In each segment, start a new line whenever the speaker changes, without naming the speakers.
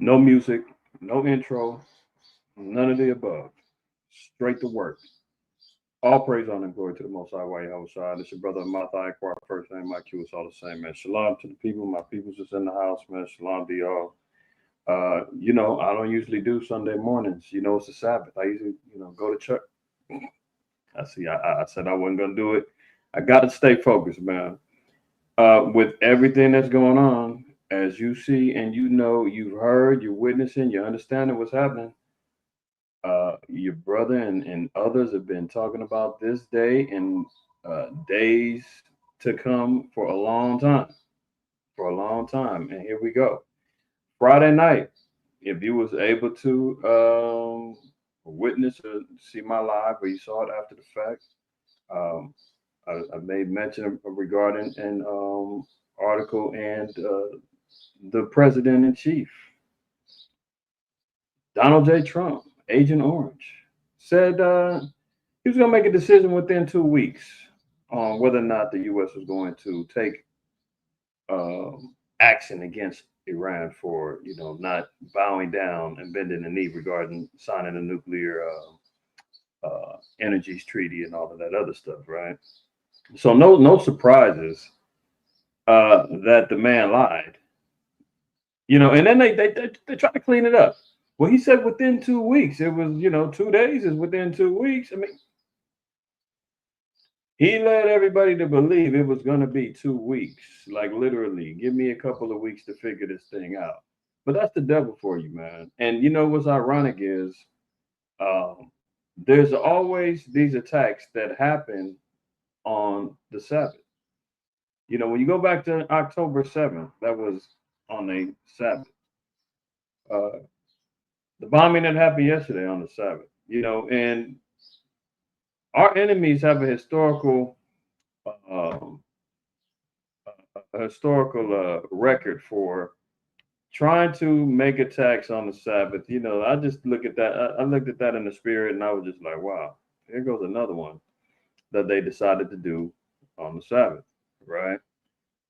No music, no intro, none of the above. Straight to work. All praise, honor, and glory to the Most High, White House. This your brother Math IQAhmath. First name IQ is all the same, man. Shalom to the people. My people's just in the house, man. Shalom to y'all. I don't usually do Sunday mornings. It's a Sabbath. I usually, go to church. I said I wasn't gonna do it. I got to stay focused, man. With everything that's going on, as you see and you've heard, you're witnessing, you're understanding what's happening. Your brother and others have been talking about this day and days to come for a long time, and here we go. Friday night, if you was able to witness or see my live, or you saw it after the fact, um, I made mention regarding an article and the president in chief, Donald J. Trump, Agent Orange, said he was going to make a decision within 2 weeks on whether or not the U.S. was going to take action against Iran for not bowing down and bending the knee regarding signing a nuclear energies treaty and all of that other stuff, right? So no surprises that the man lied, and then they try to clean it up. Well, he said within 2 weeks. It was 2 days is within 2 weeks. I mean, he led everybody to believe it was going to be 2 weeks. Like literally, give me a couple of weeks to figure this thing out. But that's the devil for you, man. And what's ironic is um, there's always these attacks that happen on the Sabbath. When you go back to October 7th, that was on a Sabbath. Uh, the bombing that happened yesterday on the Sabbath, and our enemies have a um, record for trying to make attacks on the Sabbath. I just look at that. I looked at that in the spirit, and I was just like, wow, here goes another one that they decided to do on the Sabbath, right?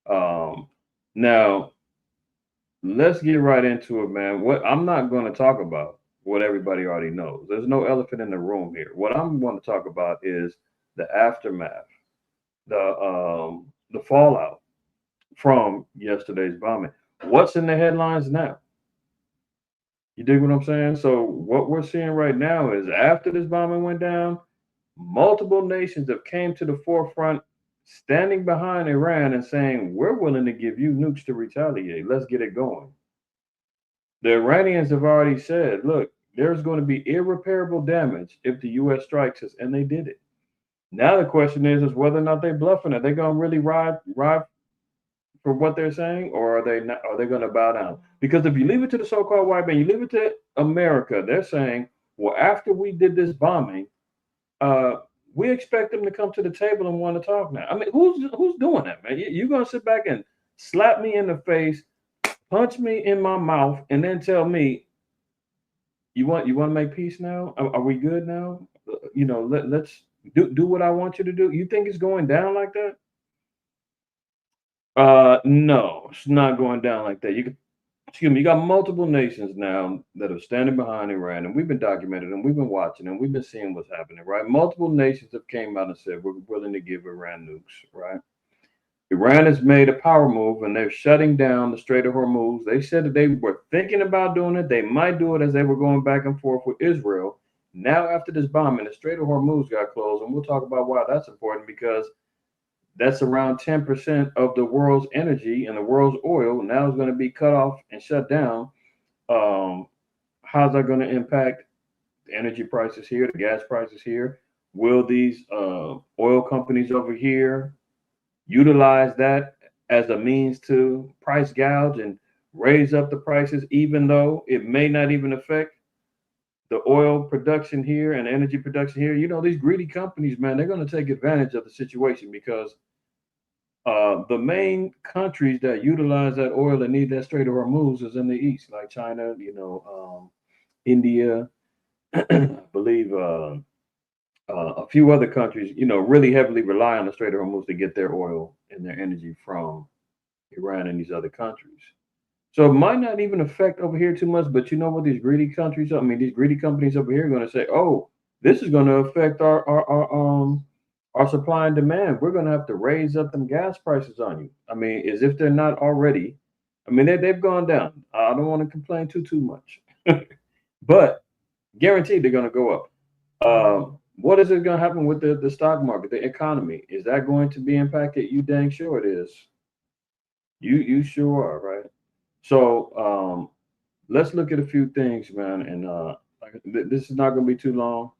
Um, Now, let's get right into it, man. What I'm not going to talk about what everybody already knows. There's no elephant in the room here. What I'm going to talk about is the aftermath, the fallout from yesterday's bombing. What's in the headlines now? You dig what I'm saying? So what we're seeing right now is after this bombing went down, multiple nations have came to the forefront, standing behind Iran and saying, "We're willing to give you nukes to retaliate. Let's get it going." The Iranians have already said, "Look, there's going to be irreparable damage if the U.S. strikes us," and they did it. Now the question is whether or not they're bluffing. Are they going to really ride for what they're saying, or are they not? Are they going to bow down? Because if you leave it to the so-called white man, you leave it to America, they're saying, "Well, after we did this bombing, uh, we expect them to come to the table and want to talk now." I mean, who's doing that, man? You're going to sit back and slap me in the face, punch me in my mouth, and then tell me you want to make peace now? Are we good now? Let's do what I want you to do. You think it's going down like that? No, it's not going down like that. Excuse me, you got multiple nations now that are standing behind Iran, and we've been documenting and we've been watching and we've been seeing what's happening, right? Multiple nations have came out and said we're willing to give Iran nukes, right? Iran has made a power move and they're shutting down the Strait of Hormuz. They said that they were thinking about doing it. They might do it as they were going back and forth with Israel. Now, after this bombing, the Strait of Hormuz got closed, and we'll talk about why that's important because that's around 10% of the world's energy and the world's oil now is going to be cut off and shut down. Um, how's that going to impact the energy prices here, the gas prices here? Will these oil companies over here utilize that as a means to price gouge and raise up the prices, even though it may not even affect the oil production here and energy production here? These greedy companies, man, they're going to take advantage of the situation because the main countries that utilize that oil and need that Strait of Hormuz is in the east, like China, India, I believe a few other countries, really heavily rely on the Strait of Hormuz to get their oil and their energy from Iran and these other countries. So it might not even affect over here too much, but you know what these greedy countries, I mean, these greedy companies over here are going to say, oh, this is going to affect our supply and demand. We're going to have to raise up them gas prices on you. I mean, as if they're not already. I mean, they've gone down. I don't want to complain too much, but guaranteed they're going to go up. What is it going to happen with the stock market, the economy? Is that going to be impacted? You dang sure it is. You sure are, right? So let's look at a few things, man. And this is not going to be too long.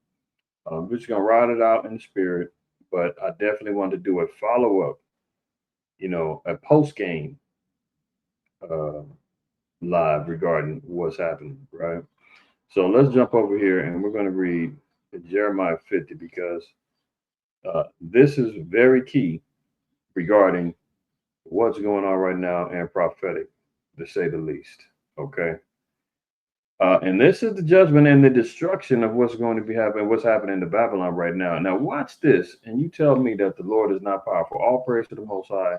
We're just going to ride it out in the spirit. But I definitely want to do a follow up, a post game uh, live regarding what's happening, right? So let's jump over here and we're going to read Jeremiah 50 because this is very key regarding what's going on right now and prophetic, to say the least. Okay. And this is the judgment and the destruction of what's going to be happening, what's happening to Babylon right now. Now, watch this, and you tell me that the Lord is not powerful. All praise to the Most High.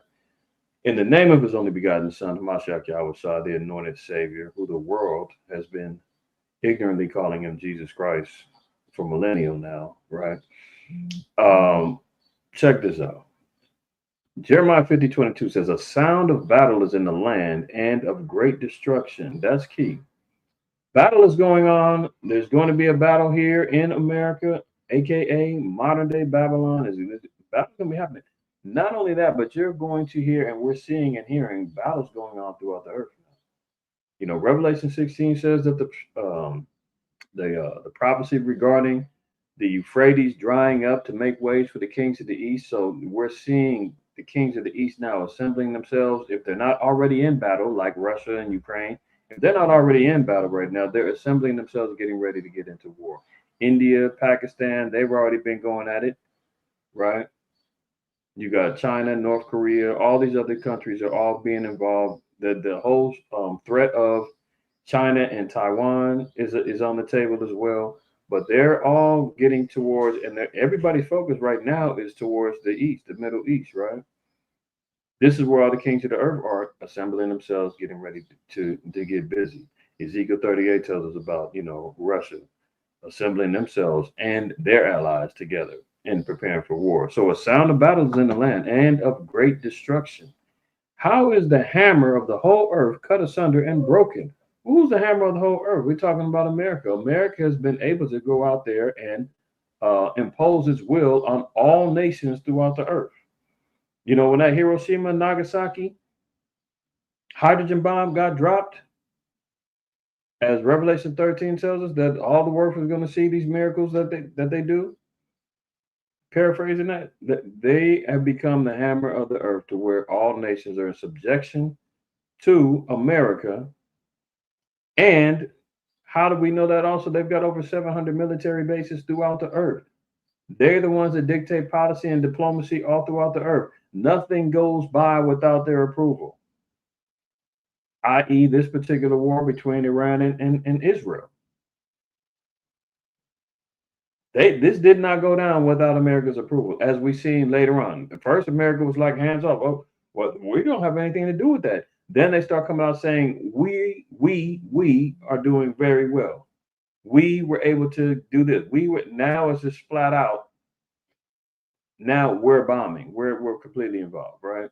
In the name of His only begotten Son, Hamashiach Yahweh, the anointed Savior, who the world has been ignorantly calling Him Jesus Christ for millennial now, right? Check this out. Jeremiah 50:22 says, "A sound of battle is in the land and of great destruction." That's key. Battle is going on. There's going to be a battle here in America, aka modern day Babylon. Battle's going to be happening. Not only that, but you're going to hear, and we're seeing and hearing battles going on throughout the earth. Revelation 16 says that the prophecy regarding the Euphrates drying up to make ways for the kings of the east. So we're seeing the kings of the east now assembling themselves. If they're not already in battle, like Russia and Ukraine, if they're not already in battle right now, they're assembling themselves, getting ready to get into war. India, Pakistan, they've already been going at it, right? You got China, North Korea, all these other countries are all being involved. The whole threat of China and Taiwan is on the table as well. But they're all getting towards, and everybody's focus right now is towards the east, the Middle East, right? This is where all the kings of the earth are assembling themselves, getting ready to get busy. Ezekiel 38 tells us about, Russia assembling themselves and their allies together and preparing for war. So a sound of battles in the land and of great destruction. How is the hammer of the whole earth cut asunder and broken? Who's the hammer of the whole earth? We're talking about America. America has been able to go out there and impose its will on all nations throughout the earth. When that Hiroshima and Nagasaki hydrogen bomb got dropped, as Revelation 13 tells us that all the world is going to see these miracles that they do. Paraphrasing that they have become the hammer of the earth to where all nations are in subjection to America. And how do we know that also? They've got over 700 military bases throughout the earth. They're the ones that dictate policy and diplomacy all throughout the earth. Nothing goes by without their approval, i.e., this particular war between Iran and Israel. This did not go down without America's approval, as we seen later on. At first, America was like hands off. Oh, well, we don't have anything to do with that. Then they start coming out saying we are doing very well. We were able to do this. Now it's just flat out. Now we're bombing. We're completely involved, right?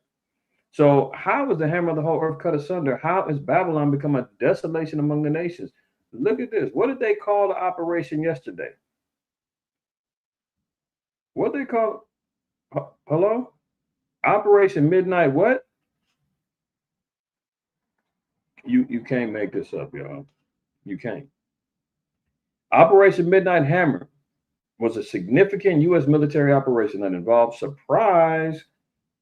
So how is the hammer of the whole earth cut asunder? How has Babylon become a desolation among the nations? Look at this. What did they call the operation yesterday? What they call? Hello? Operation Midnight what? You can't make this up, y'all. You can't. Operation Midnight Hammer was a significant U.S. military operation that involved surprise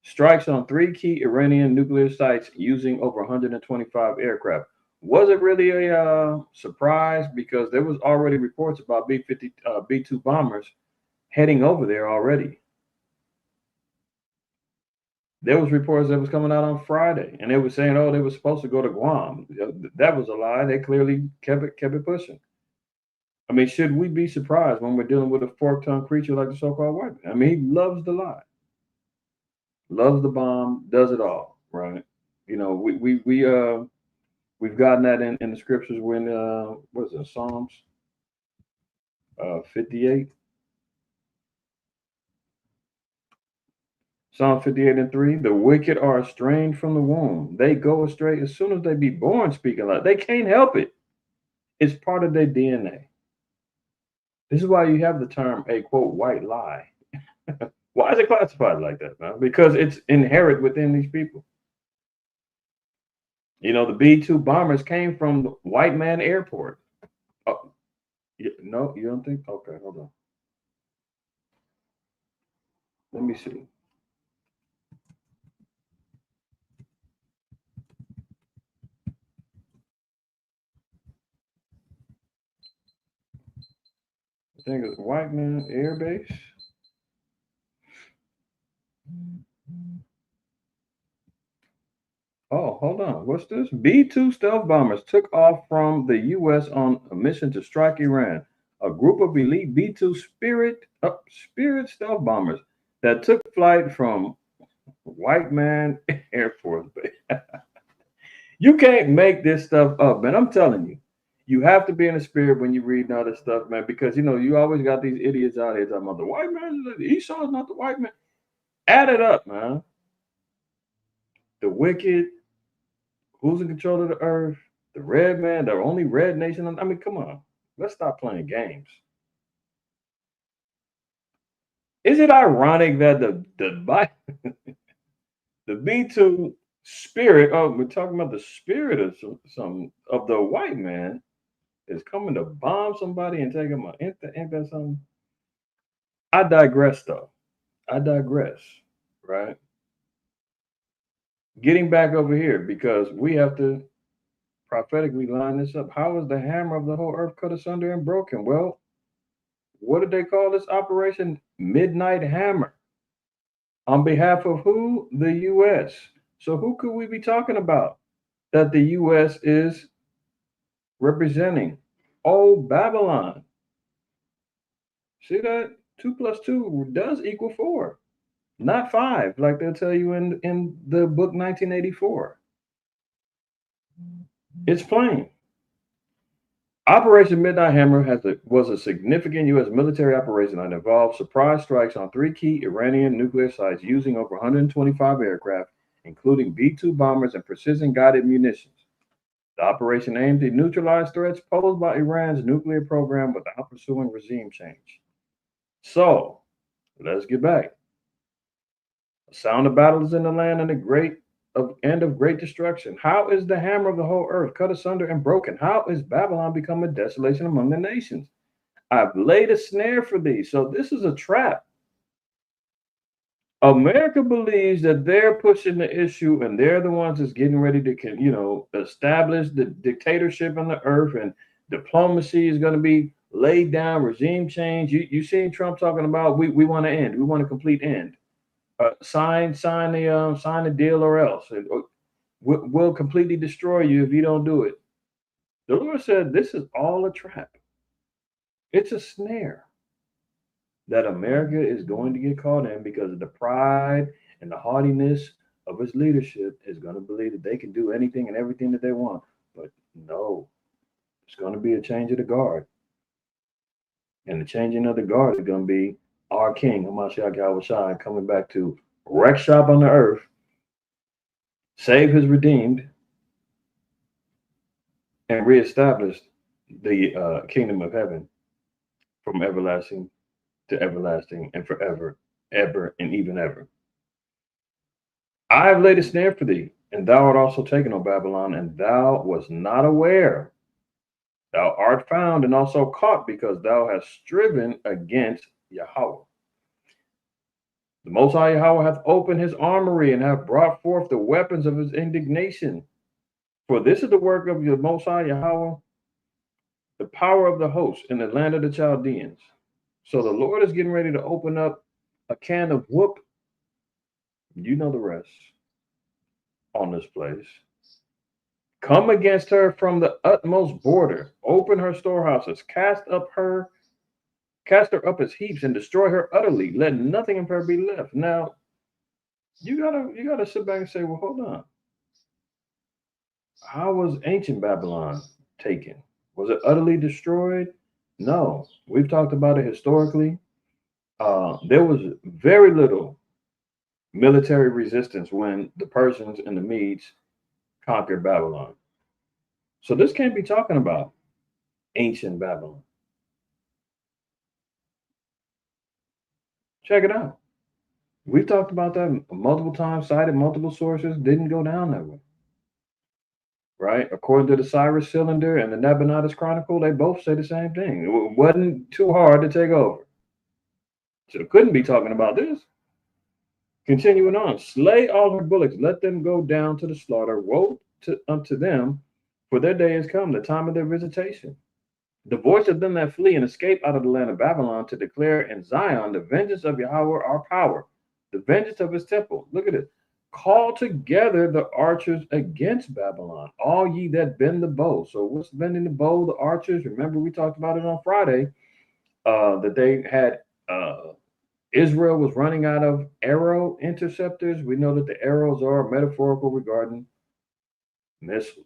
strikes on 3 key Iranian nuclear sites using over 125 aircraft. Was it really a surprise? Because there was already reports about B-2 bombers heading over there already. There was reports that was coming out on Friday, and they were saying, "Oh, they were supposed to go to Guam." That was a lie. They clearly kept it pushing. I mean, should we be surprised when we're dealing with a fork-tongued creature like the so-called white man? I mean, he loves the lie, loves the bomb, does it all, right? We We've gotten that in the scriptures when what is it, Psalms 58. Psalm 58 and 3. The wicked are estranged from the womb. They go astray as soon as they be born, speaking like they can't help it. It's part of their DNA. This is why you have the term a quote white lie. Why is it classified like that, man? Because it's inherent within these people. You know, the B-2 bombers came from the White Man Airport. Oh, no, you don't think? Okay, hold on. Let me see. I think it's White Man Air Base. Oh, hold on. What's this? B-2 stealth bombers took off from the U.S. on a mission to strike Iran. A group of elite B-2 Spirit stealth bombers that took flight from White Man Air Force Base. You can't make this stuff up, man. I'm telling you. You have to be in the spirit when you read all this stuff, man, because you know you always got these idiots out here talking about the white man. Esau is not the white man. Add it up, man. The wicked, who's in control of the earth, the red man, the only red nation. I mean, come on. Let's stop playing games. Is it ironic that the B-2 spirit, oh, we're talking about the spirit of some of the white man is coming to bomb somebody and take them out. Ain't that something? I digress though. I digress, right? Getting back over here because we have to prophetically line this up. How is the hammer of the whole earth cut asunder and broken? Well, what did they call this operation? Midnight Hammer. On behalf of who? The U.S. So who could we be talking about that the U.S. is representing? Oh, Babylon. See that? 2 plus 2 does equal 4, not 5, like they'll tell you in the book 1984. It's plain. Operation Midnight Hammer was a significant U.S. military operation that involved surprise strikes on 3 key Iranian nuclear sites using over 125 aircraft, including B-2 bombers and precision-guided munitions. The operation aimed to neutralize threats posed by Iran's nuclear program without pursuing regime change. So, let's get back. A sound of battle is in the land and of great destruction. How is the hammer of the whole earth cut asunder and broken? How is Babylon become a desolation among the nations? I've laid a snare for thee. So this is a trap. America believes that they're pushing the issue and they're the ones that's getting ready to, establish the dictatorship on the earth, and diplomacy is going to be laid down, regime change. You seen Trump talking about we want to end, we want a complete end. Sign the deal or else. We'll completely destroy you if you don't do it. The Lord said this is all a trap. It's a snare that America is going to get caught in because of the pride and the haughtiness of its leadership is going to believe that they can do anything and everything that they want. But no, it's going to be a change of the guard. And the changing of the guard is going to be our King, Hamashiach Yahushua, coming back to wreck shop on the earth, save his redeemed, and reestablish the kingdom of heaven from everlasting to everlasting and forever, ever, and even ever. I have laid a snare for thee, and thou art also taken, O Babylon, and thou wast not aware. Thou art found and also caught, because thou hast striven against Yahweh. The Most High Yahweh hath opened his armory and hath brought forth the weapons of his indignation. For this is the work of the Most High Yahweh, the power of the host in the land of the Chaldeans. So the Lord is getting ready to open up a can of whoop. You know the rest on this place. Come against her from the utmost border. Open her storehouses. Cast her up as heaps and destroy her utterly. Let nothing of her be left. Now, you gotta sit back and say, well, hold on. How was ancient Babylon taken? Was it utterly destroyed? No. We've talked about it historically. There was very little military resistance when the Persians and the Medes conquered Babylon. So this can't be talking about ancient Babylon. Check it out. We've talked about that multiple times, cited multiple sources, didn't go down that way. Right? According to the Cyrus Cylinder and the Nabonidus Chronicle, they both say the same thing. It wasn't too hard to take over. So it couldn't be talking about this. Continuing on, slay all her bullocks, let them go down to the slaughter. Woe unto them, for their day is come, the time of their visitation. The voice of them that flee and escape out of the land of Babylon to declare in Zion the vengeance of Yahweh our power, the vengeance of his temple. Look at it. Call together the archers against Babylon, all ye that bend the bow. So what's bending the bow? The archers. Remember, we talked about it on Friday, that they had Israel was running out of arrow interceptors. We know that the arrows are metaphorical regarding missiles,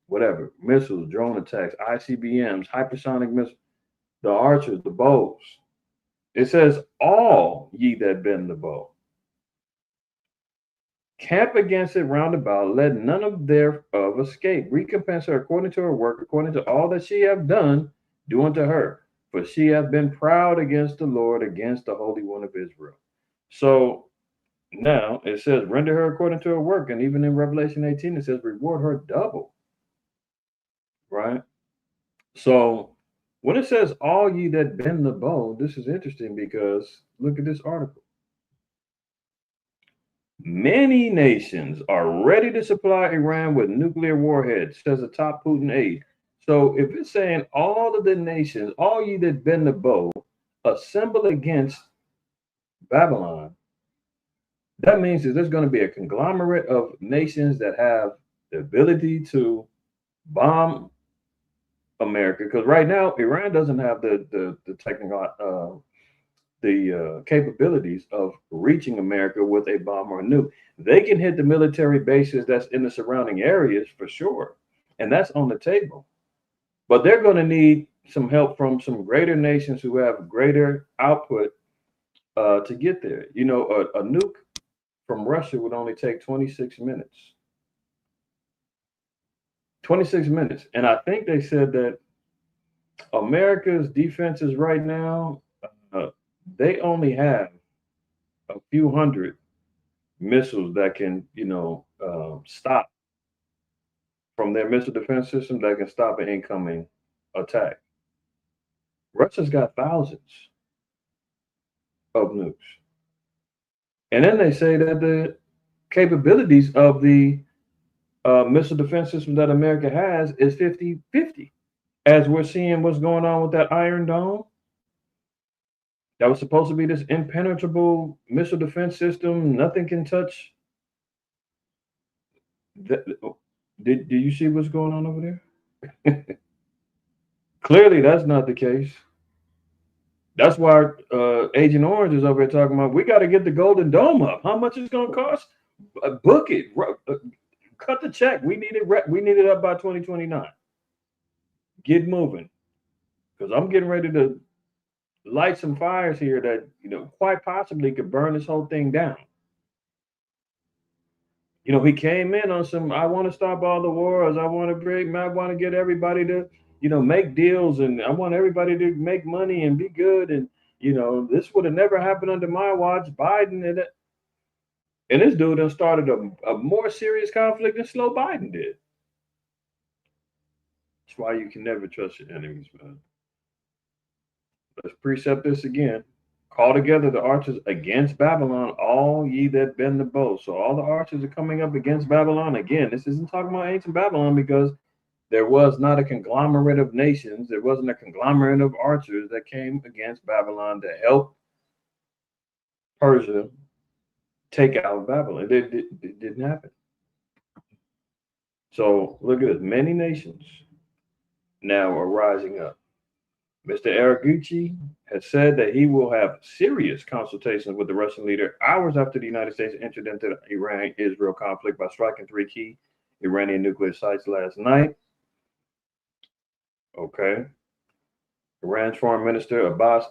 whatever, missiles, drone attacks, ICBMs, hypersonic missiles, the archers, the bows. It says, all ye that bend the bow. Camp against it round about, let none of thereof escape. Recompense her according to her work, according to all that she hath done, do unto her. For she hath been proud against the Lord, against the Holy One of Israel. So now it says, render her according to her work. And even in Revelation 18, it says, reward her double. Right? So when it says, all ye that bend the bow, this is interesting because look at this article. Many nations are ready to supply Iran with nuclear warheads, says a top Putin aide. So if it's saying all of the nations, all ye that bend the bow, assemble against Babylon, that means that there's going to be a conglomerate of nations that have the ability to bomb America. Because right now, Iran doesn't have the technical capabilities of reaching America with a bomb or a nuke. They can hit the military bases that's in the surrounding areas for sure, and that's on the table. But they're going to need some help from some greater nations who have greater output to get there. You know, a nuke from Russia would only take 26 minutes. 26 minutes. And I think they said that America's defenses right now, they only have a few hundred missiles that can, stop from their missile defense system that can stop an incoming attack. Russia's got thousands of nukes. And then they say that the capabilities of the missile defense system that America has is 50-50. As we're seeing what's going on with that Iron Dome, that was supposed to be this impenetrable missile defense system. Nothing can touch. Did you see what's going on over there? Clearly, that's not the case. That's why Agent Orange is over here talking about we got to get the Golden Dome up. How much it's going to cost? Book it. Cut the check. We need it. We need it up by 2029. Get moving, because I'm getting ready to light some fires here that quite possibly could burn this whole thing down. He came in on some, I want to stop all the wars. I want to get everybody to, make deals, and I want everybody to make money and be good. And, this would have never happened under my watch. Biden and this dude done started a more serious conflict than slow Biden did. That's why you can never trust your enemies, man. Let's precept this again. Call together the archers against Babylon, all ye that bend the bow. So all the archers are coming up against Babylon. Again, this isn't talking about ancient Babylon, because there was not a conglomerate of nations. There wasn't a conglomerate of archers that came against Babylon to help Persia take out Babylon. It didn't happen. So look at this. Many nations now are rising up. Mr. Araguchi has said that he will have serious consultations with the Russian leader hours after the United States entered into the Iran-Israel conflict by striking 3 key Iranian nuclear sites last night. Okay. Iran's Foreign Minister Abbas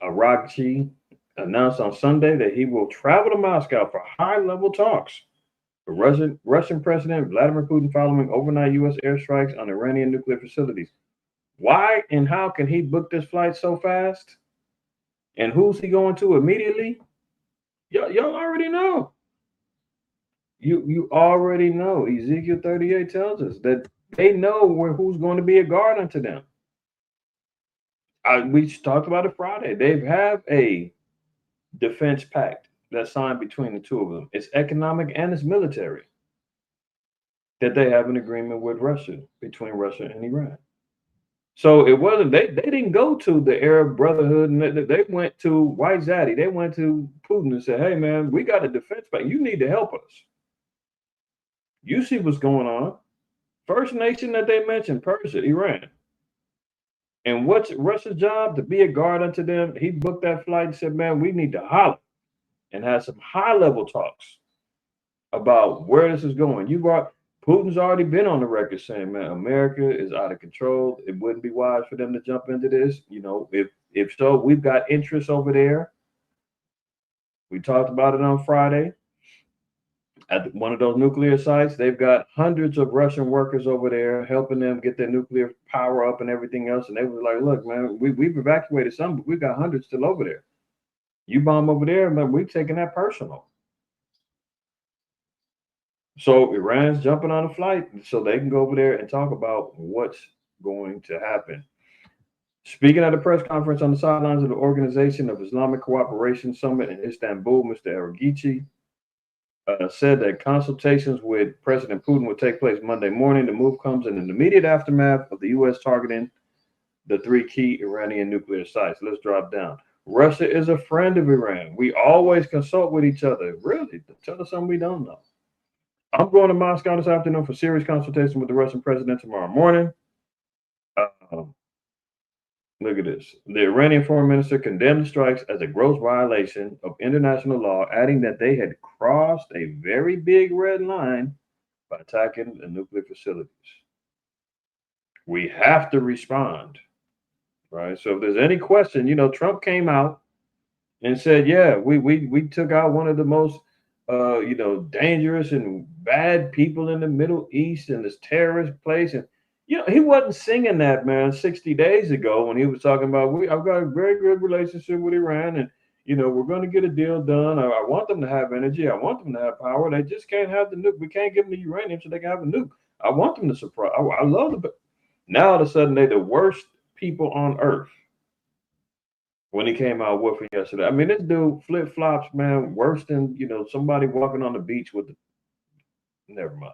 Araghchi announced on Sunday that he will travel to Moscow for high-level talks with Russian President Vladimir Putin following overnight U.S. airstrikes on Iranian nuclear facilities. Why and how can he book this flight so fast? And who's he going to immediately? Y'all already know. You already know. Ezekiel 38 tells us that they know who's going to be a guard unto them. We talked about it Friday. They have a defense pact that's signed between the two of them. It's economic and it's military. That they have an agreement with Russia, between Russia and Iran. So it wasn't, they didn't go to the Arab Brotherhood, and they went to White Zaddy. They went to Putin and said, hey man, we got a defense pact. You need to help us. You see what's going on. First nation that they mentioned, Persia, Iran. And what's Russia's job? To be a guard unto them. He booked that flight and said, man, we need to holler and have some high-level talks about where this is going. Putin's already been on the record saying, man, America is out of control. It wouldn't be wise for them to jump into this. You know, if so, we've got interests over there. We talked about it on Friday. At one of those nuclear sites, they've got hundreds of Russian workers over there helping them get their nuclear power up and everything else. And they were like, look, man, we've evacuated some, but we've got hundreds still over there. You bomb over there, man, we're taking that personal. So Iran's jumping on a flight so they can go over there and talk about what's going to happen. Speaking at a press conference on the sidelines of the Organization of Islamic Cooperation Summit in Istanbul, Mr. Araghchi said that consultations with President Putin would take place Monday morning. The move comes in an immediate aftermath of the U.S. targeting the three key Iranian nuclear sites. Let's drop down. Russia is a friend of Iran. We always consult with each other. Really? Tell us something we don't know. I'm going to Moscow this afternoon for serious consultation with the Russian president tomorrow morning. Look at this. The Iranian foreign minister condemned the strikes as a gross violation of international law, adding that they had crossed a very big red line by attacking the nuclear facilities. We have to respond, right? So if there's any question, you know, Trump came out and said, yeah, we took out one of the most dangerous and bad people in the Middle East and this terrorist place. And you know, he wasn't singing that, man, 60 days ago when he was talking about, I've got a very good relationship with Iran, and, you know, we're going to get a deal done. I want them to have energy. I want them to have power. They just can't have the nuke. We can't give them the uranium so they can have a nuke. I want them to surprise. I love them. But now all of a sudden, they're the worst people on earth when he came out with it yesterday. I mean, this dude flip-flops, man, worse than, you know, somebody walking on the beach with the... Never mind.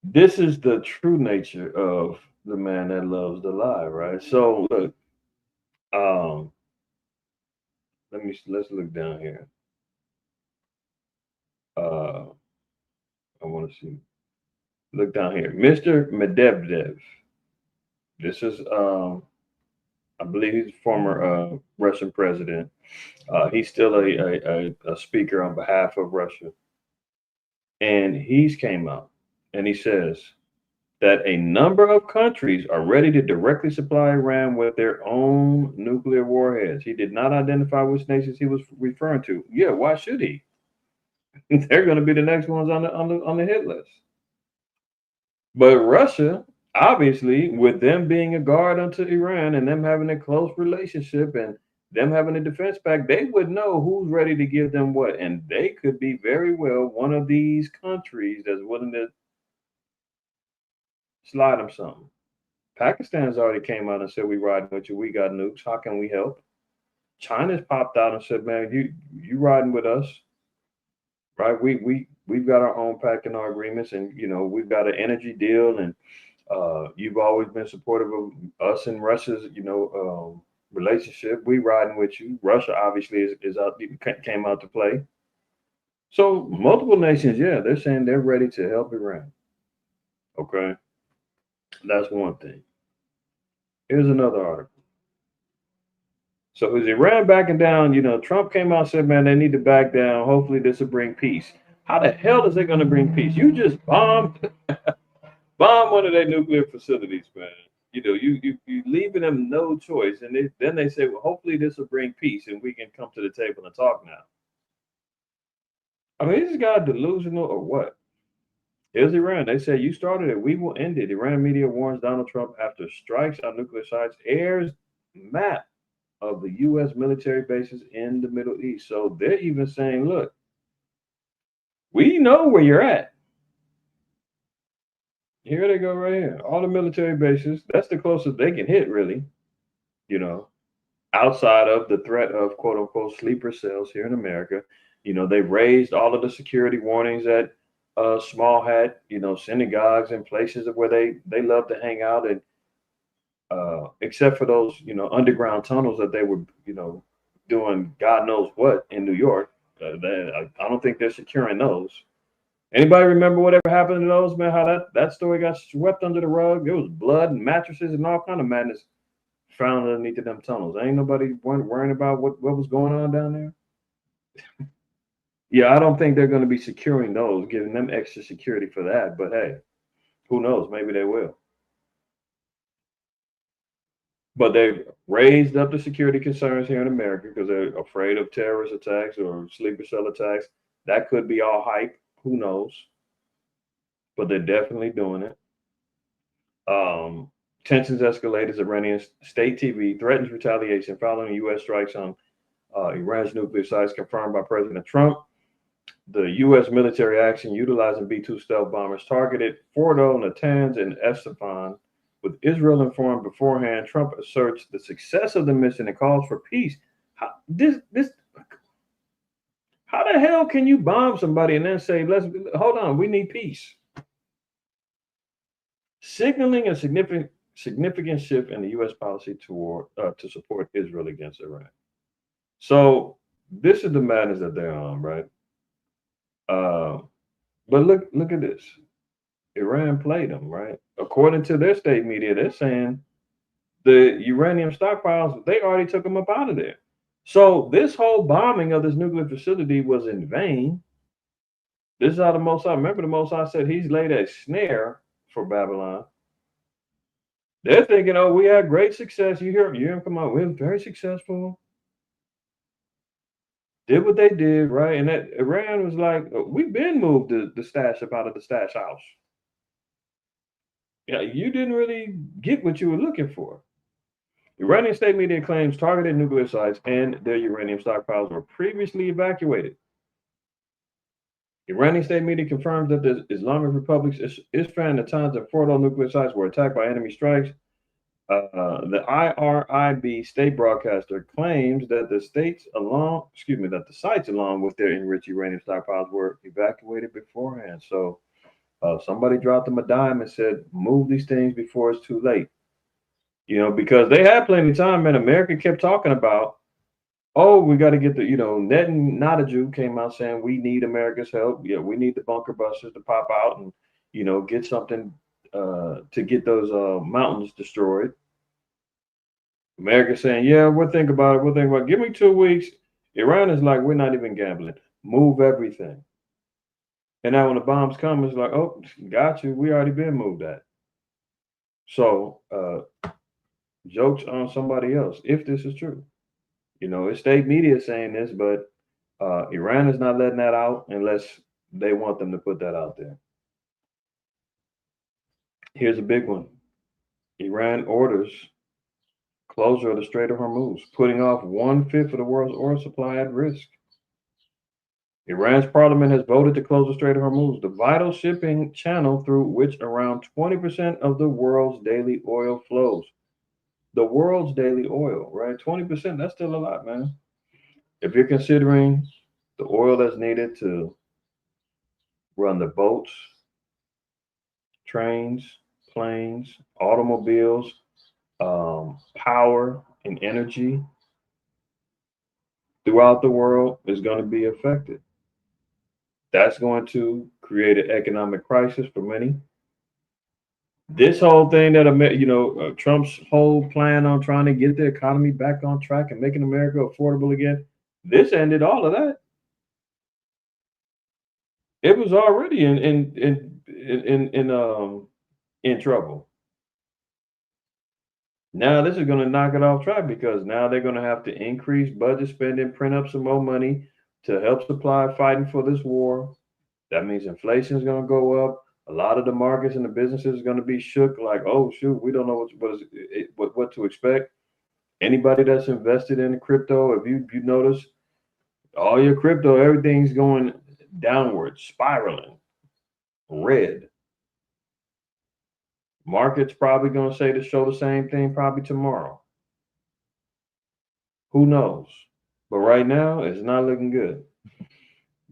This is the true nature of the man that loves to lie, right? So look, let's look down here. I want to see. Look down here, Mr. Medvedev. This is, I believe he's a former Russian president. He's still a speaker on behalf of Russia, and he's came out. And he says that a number of countries are ready to directly supply Iran with their own nuclear warheads. He did not identify which nations he was referring to. Yeah, why should he? They're going to be the next ones on the hit list. But Russia, obviously, with them being a guard unto Iran and them having a close relationship and them having a defense pact, they would know who's ready to give them what. And they could be very well one of these countries that's willing to slide them something. Pakistan's already came out and said, we riding with you. We got nukes. How can we help? China's popped out and said, man, you riding with us, right? We've got our own pact and our agreements, and you know, we've got an energy deal, and you've always been supportive of us and Russia's, relationship. We riding with you. Russia obviously is out, came out to play. So multiple nations, yeah, they're saying they're ready to help Iran. Okay. That's one thing. Here's another article. So is Iran backing down? You know, Trump came out and said, man, they need to back down. Hopefully this will bring peace. How the hell is it going to bring peace? You just bombed one of their nuclear facilities, man. You leaving them no choice, and then they say, well, hopefully this will bring peace, and we can come to the table and talk now. I mean, is this guy delusional or what? Here's Iran. They say you started it. We will end it. Iran media warns Donald Trump after strikes on nuclear sites. Airs map of the U.S. military bases in the Middle East. So they're even saying, look, we know where you're at. Here they go right here. All the military bases. That's the closest they can hit, really. Outside of the threat of quote unquote sleeper cells here in America. They've raised all of the security warnings at small hat, synagogues and places where they love to hang out, and except for those, underground tunnels that they were, doing God knows what in New York. I don't think they're securing those. Anybody remember whatever happened to those, man? How that story got swept under the rug? There was blood and mattresses and all kind of madness found underneath of them tunnels. Ain't nobody worrying about what was going on down there. Yeah, I don't think they're going to be securing those, giving them extra security for that. But hey, who knows? Maybe they will. But they've raised up the security concerns here in America because they're afraid of terrorist attacks or sleeper cell attacks. That could be all hype. Who knows? But they're definitely doing it. Tensions escalate as Iranian state TV threatens retaliation following U.S. strikes on Iran's nuclear sites, confirmed by President Trump. The U.S. military action utilizing B-2 stealth bombers targeted Fordo, Natanz, and Esfahan. With Israel informed beforehand, Trump asserts the success of the mission and calls for peace. How the hell can you bomb somebody and then say, hold on, we need peace? Signaling a significant shift in the U.S. policy to support Israel against Iran. So this is the madness that they're on, right? But look at this. Iran played them, right? According to their state media, they're saying the uranium stockpiles, they already took them up out of there. So this whole bombing of this nuclear facility was in vain. This is how the Mossad, remember the Mossad said he's laid a snare for Babylon. They're thinking, oh, we had great success. You hear him come out, we're very successful. Did what they did, right? And that Iran was like, we've been moved the stash up out of the stash house. Yeah, you didn't really get what you were looking for. Iranian state media claims targeted nuclear sites and their uranium stockpiles were previously evacuated. Iranian state media confirms that the Islamic Republic's Isfahan, Natanz, and Fordo nuclear sites were attacked by enemy strikes. The IRIB state broadcaster claims that the sites, along with their enriched uranium stockpiles, were evacuated beforehand. So somebody dropped them a dime and said, "Move these things before it's too late." Because they had plenty of time, and America kept talking about, oh, we got to get the, Netanyahu came out saying we need America's help. Yeah, we need the bunker busters to pop out and, get something to get those mountains destroyed. America saying, yeah, we'll think about it. Give me 2 weeks. Iran is like, we're not even gambling. Move everything. And now when the bombs come, it's like, oh, got you. We already been moved that. So jokes on somebody else, if this is true. It's state media saying this, but Iran is not letting that out unless they want them to put that out there. Here's a big one. Iran orders closure of the Strait of Hormuz, putting off 1/5 of the world's oil supply at risk. Iran's parliament has voted to close the Strait of Hormuz, the vital shipping channel through which around 20% of the world's daily oil flows. The world's daily oil, right? 20%, that's still a lot, man. If you're considering the oil that's needed to run the boats, trains, planes, automobiles, power and energy throughout the world is going to be affected. That's going to create an economic crisis for many. This whole thing that Trump's whole plan on trying to get the economy back on track and making America affordable again, this ended all of that. It was already in trouble. Now this is going to knock it off track because now they're going to have to increase budget spending, print up some more money to help supply fighting for this war. That means inflation is going to go up. A lot of the markets and the businesses are going to be shook. Like, oh shoot, we don't know what to expect. Anybody that's invested in crypto, if you notice, all your crypto, everything's going downward, spiraling, red. Market's probably going to say to show the same thing probably tomorrow. Who knows? But right now, it's not looking good.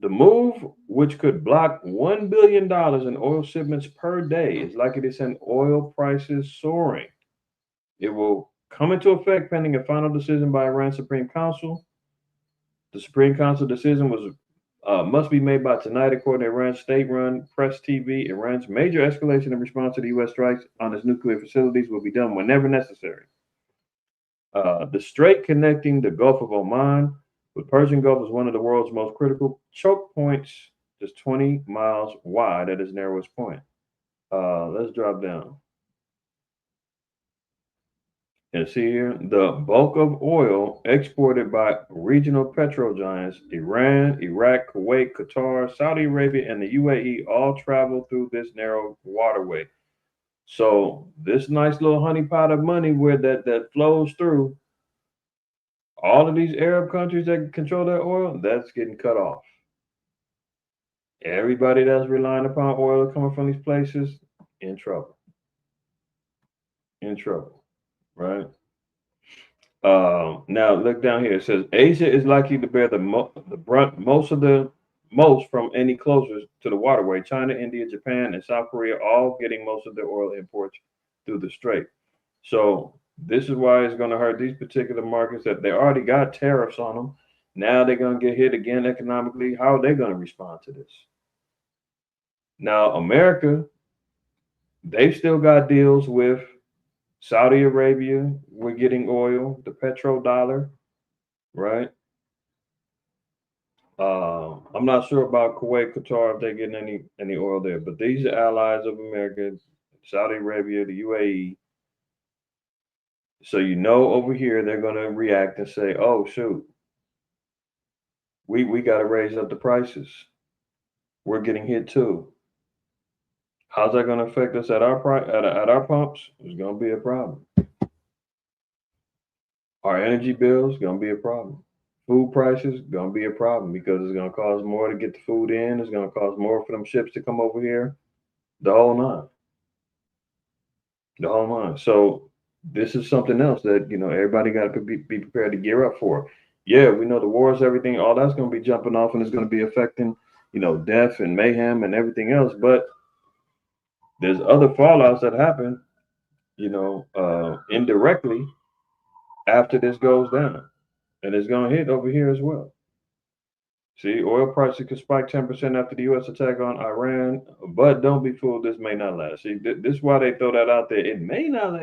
The move, which could block $1 billion in oil shipments per day, is likely to send oil prices soaring. It will come into effect pending a final decision by Iran's Supreme Council. The Supreme Council decision must be made by tonight, according to Iran's state-run press TV. Iran's major escalation in response to the U.S. strikes on its nuclear facilities will be done whenever necessary. The strait connecting the Gulf of Oman with Persian Gulf is one of the world's most critical choke points, just 20 miles wide at its narrowest point. Let's drop down. And see here, the bulk of oil exported by regional petro giants, Iran, Iraq, Kuwait, Qatar, Saudi Arabia, and the UAE all travel through this narrow waterway. So this nice little honeypot of money where that flows through, all of these Arab countries that control that oil, that's getting cut off. Everybody that's relying upon oil coming from these places, in trouble. In trouble, right? Now look down here. It says Asia is likely to bear the brunt most from any closures to the waterway. China, India, Japan, and South Korea all getting most of their oil imports through the strait. So this is why it's going to hurt these particular markets that they already got tariffs on them. Now they're going to get hit again economically. How are they going to respond to this? Now America, they've still got deals with Saudi Arabia. We're getting oil, the petrodollar, right? I'm not sure about Kuwait, Qatar, if they're getting any oil there, but these are allies of America, Saudi Arabia, the UAE. So over here they're going to react and say, "Oh shoot, we got to raise up the prices. We're getting hit too. How's that going to affect us at our pumps? It's going to be a problem. Our energy bills going to be a problem. Food prices going to be a problem because it's going to cost more to get the food in. It's going to cost more for them ships to come over here. The whole nine. The whole nine. So this is something else that everybody got to be prepared to gear up for. Yeah, we know the wars, everything, all that's going to be jumping off, and it's going to be affecting death and mayhem and everything else. But there's other fallouts that happen, indirectly after this goes down, and it's going to hit over here as well. See, oil prices could spike 10% after the U.S. attack on Iran, but don't be fooled. This may not last. See, this is why they throw that out there. It might not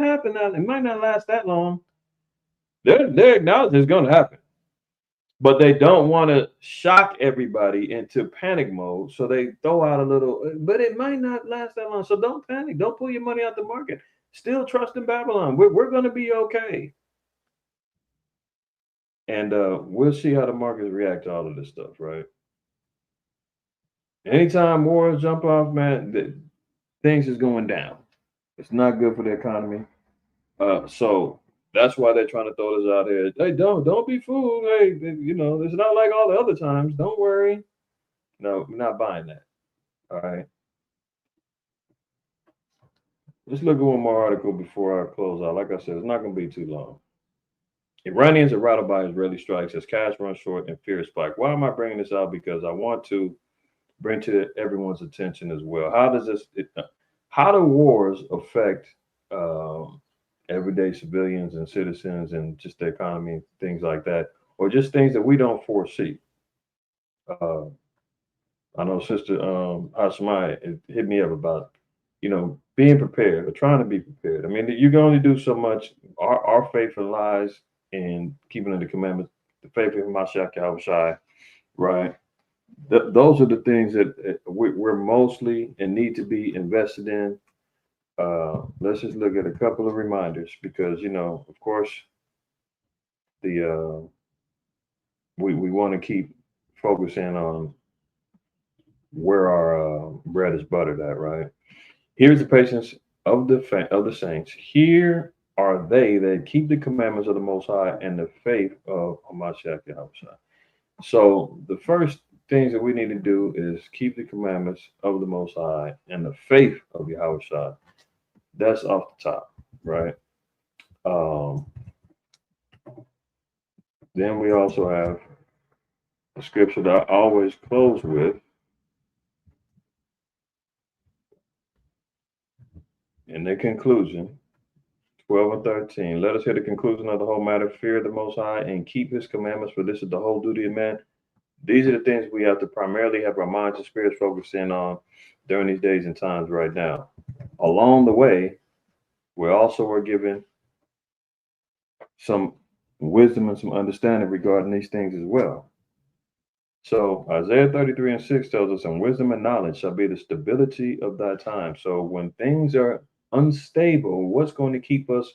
happen. It might not last that long. They're acknowledging it's going to happen, but they don't want to shock everybody into panic mode. So they throw out a little, but it might not last that long. So don't panic. Don't pull your money out the market. Still trust in Babylon. We're going to be okay. And we'll see how the markets react to all of this stuff, right? Anytime wars jump off, man, things is going down. It's not good for the economy. So that's why they're trying to throw this out here. Hey, don't be fooled. Hey, it's not like all the other times. Don't worry. No, we're not buying that. All right. Let's look at one more article before I close out. Like I said, it's not going to be too long. Iranians are rattled by Israeli strikes as cash runs short and fear spike. Why am I bringing this out? Because I want to bring to everyone's attention as well. How do wars affect everyday civilians and citizens and just the economy, things like that, or just things that we don't foresee? I know Sister Hashmai hit me up about being prepared or trying to be prepared. I mean, you can only do so much. Our faith lies in keeping the commandments, the faith of Mashiach Yahushai, right? those are the things that we're mostly and need to be invested in. Let's just look at a couple of reminders because, of course, the we want to keep focusing on where our bread is buttered at, right? Here's the patience of of the saints. Here are they that keep the commandments of the Most High and the faith of Hamashiach Yahushua. So the first things that we need to do is keep the commandments of the Most High and the faith of Yahushua. That's off the top, right? Um, then we also have a scripture that I always close with, in the conclusion, 12 and 13. Let us hear the conclusion of the whole matter, fear the Most High, and keep his commandments, for this is the whole duty of man. These are the things we have to primarily have our minds and spirits focused in on during these days and times right now. Along the way, we also are given some wisdom and some understanding regarding these things as well. So Isaiah 33 and 6 tells us, and wisdom and knowledge shall be the stability of thy time. So when things are unstable, what's going to keep us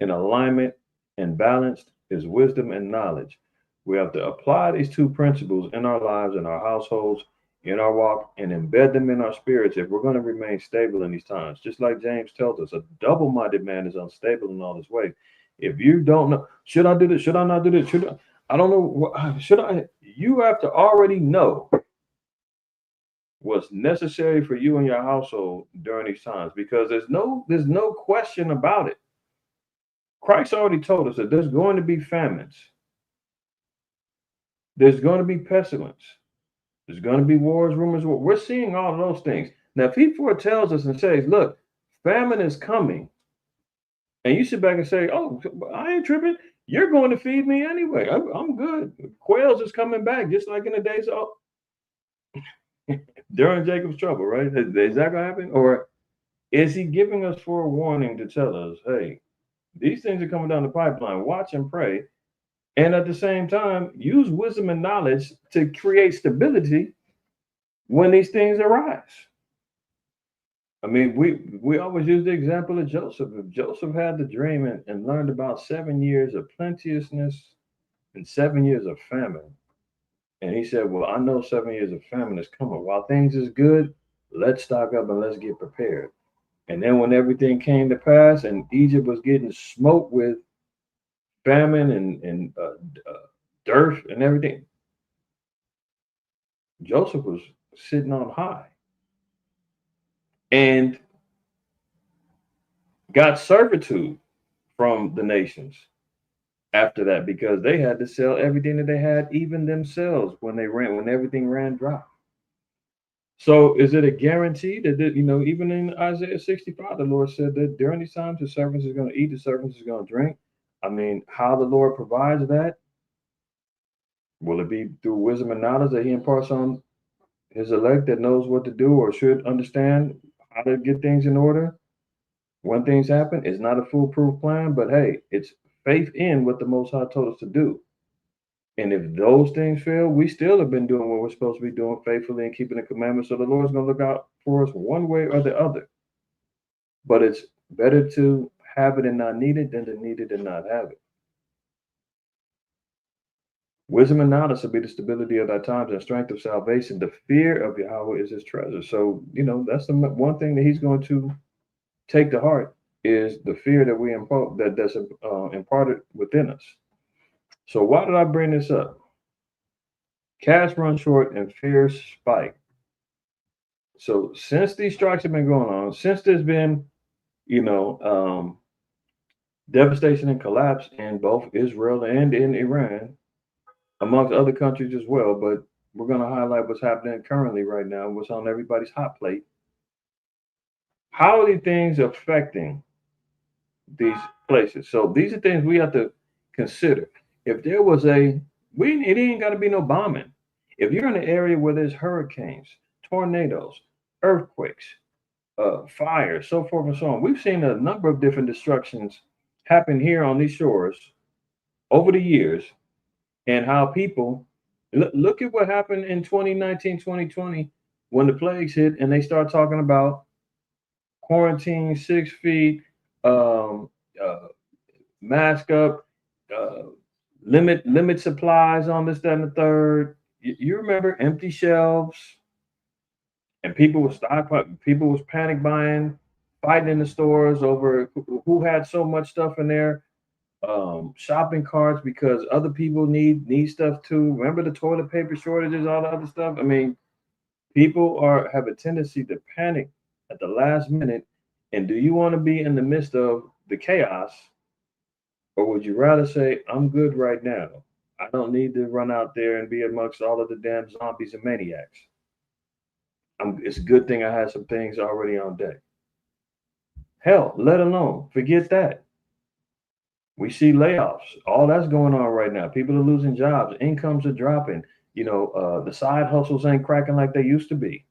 in alignment and balanced is wisdom and knowledge. We have to apply these two principles in our lives, in our households, in our walk, and embed them in our spirits if we're going to remain stable in these times. Just like James tells us, a double-minded man is unstable in all his ways. If you don't know, should I do this? Should I not do this? I don't know. Should I? You have to already know what's necessary for you and your household during these times, because there's no question about it. Christ already told us that there's going to be famines. There's going to be pestilence. There's going to be wars, rumors. We're seeing all of those things. Now, if he foretells us and says, look, famine is coming, and you sit back and say, oh, I ain't tripping. You're going to feed me anyway. I'm good. Quails is coming back, just like in the days of during Jacob's trouble, right? Is that going to happen? Or is he giving us forewarning to tell us, hey, these things are coming down the pipeline. Watch and pray. And at the same time, use wisdom and knowledge to create stability when these things arise. I mean, we always use the example of Joseph. If Joseph had the dream and learned about 7 years of plenteousness and 7 years of famine, and he said, well, I know 7 years of famine is coming. While things is good, let's stock up and let's get prepared. And then when everything came to pass and Egypt was getting smoked with famine and dearth and everything, Joseph was sitting on high and got servitude from the nations after that because they had to sell everything that they had, even themselves, when everything ran dry. So is it a guarantee that, even in Isaiah 65, the Lord said that during these times the servants is going to eat, the servants is going to drink? I mean, how the Lord provides that? Will it be through wisdom and knowledge that he imparts on his elect that knows what to do or should understand how to get things in order when things happen? It's not a foolproof plan, but hey, it's faith in what the Most High told us to do. And if those things fail, we still have been doing what we're supposed to be doing faithfully and keeping the commandments. So the Lord's going to look out for us one way or the other. But it's better to have it and not need it than to need it and not have it. Wisdom and knowledge will be the stability of thy times and strength of salvation. The fear of Yahweh is his treasure. So, that's the one thing that he's going to take to heart is the fear that we impose, that's imparted within us. So why did I bring this up? Cash run short and fears spike. So since these strikes have been going on, since there's been, devastation and collapse in both Israel and in Iran, amongst other countries as well, but we're going to highlight what's happening currently right now, what's on everybody's hot plate. How are these things affecting these places? So these are things we have to consider. If there was it ain't got to be no bombing. If you're in an area where there's hurricanes, tornadoes, earthquakes, fire, so forth and so on. We've seen a number of different destructions happen here on these shores over the years, and how people, Look at what happened in 2019, 2020 when the plagues hit and they start talking about quarantine, 6 feet, um, uh, mask up, uh, limit supplies on this, that, and the third. You remember empty shelves and people was panic buying, fighting in the stores over who had so much stuff in there. Shopping carts because other people need stuff too. Remember the toilet paper shortages, all the other stuff. I mean, people are have a tendency to panic at the last minute. And do you want to be in the midst of the chaos, or would you rather say, "I'm good right now. I don't need to run out there and be amongst all of the damn zombies and maniacs. It's a good thing I had some things already on deck." Hell, let alone forget that. We see layoffs. All that's going on right now. People are losing jobs. Incomes are dropping. The side hustles ain't cracking like they used to be.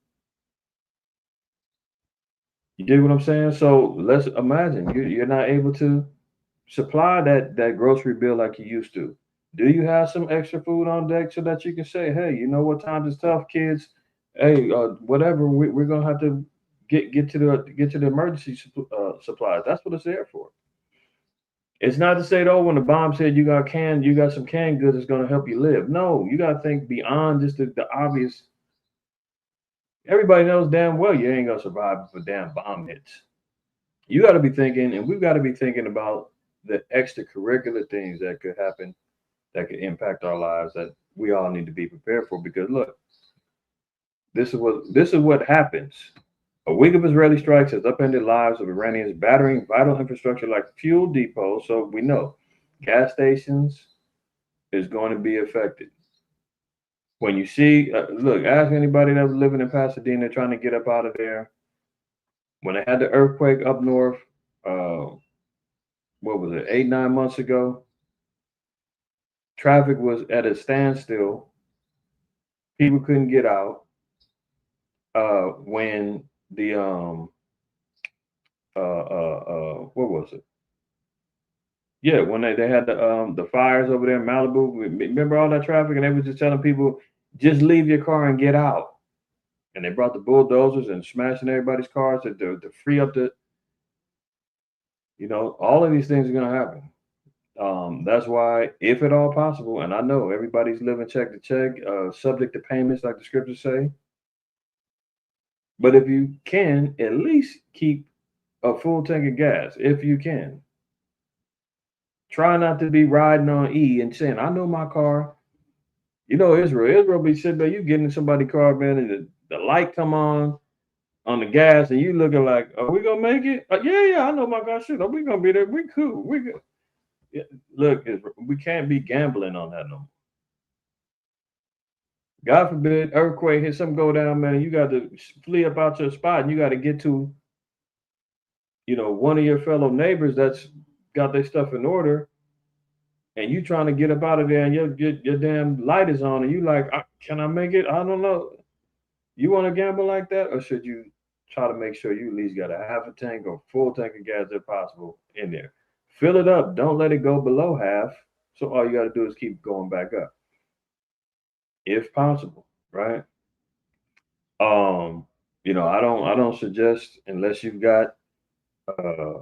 You dig what I'm saying? So let's imagine you're not able to supply that grocery bill like you used to. Do you have some extra food on deck so that you can say, hey, you know what times is tough, kids? Hey, whatever, we're gonna have to get to the emergency supplies. That's what it's there for. It's not to say though when the bomb said you got some canned goods that's gonna help you live. No, you gotta think beyond just the obvious. Everybody knows damn well you ain't gonna survive if a damn bomb hits. You gotta be thinking, and we've got to be thinking about the extracurricular things that could happen that could impact our lives that we all need to be prepared for. Because look, this is what happens. A week of Israeli strikes has upended lives of Iranians, battering vital infrastructure like fuel depots. So we know gas stations is going to be affected. When you see, look, ask anybody that was living in Pasadena trying to get up out of there. When they had the earthquake up north, uh, what was it, 8, 9 months ago? Traffic was at a standstill. People couldn't get out. When the what was it? Yeah, when they had the fires over there in Malibu. Remember all that traffic, and they was just telling people just leave your car and get out. And they brought the bulldozers and smashing everybody's cars to free up the. All of these things are gonna happen. That's why, if at all possible, and I know everybody's living check to check, subject to payments, like the scriptures say. But if you can, at least keep a full tank of gas if you can. Try not to be riding on E and saying, I know my car. Israel be sitting there, you getting in somebody's car, man, and the light come on the gas, and you looking like, are we gonna make it? Yeah, I know my car. Shit, are we gonna be there? We cool. We good. Yeah, look, we can't be gambling on that no more. God forbid, earthquake hit, something go down, man. You got to flee up out your spot, and you got to get to, one of your fellow neighbors that's got their stuff in order, and you trying to get up out of there, and your damn light is on, and you like, can I make it? I don't know. You want to gamble like that, or should you try to make sure you at least got a half a tank or full tank of gas if possible in there? Fill it up. Don't let it go below half. So all you got to do is keep going back up, if possible, right? Um, I don't suggest unless you've got uh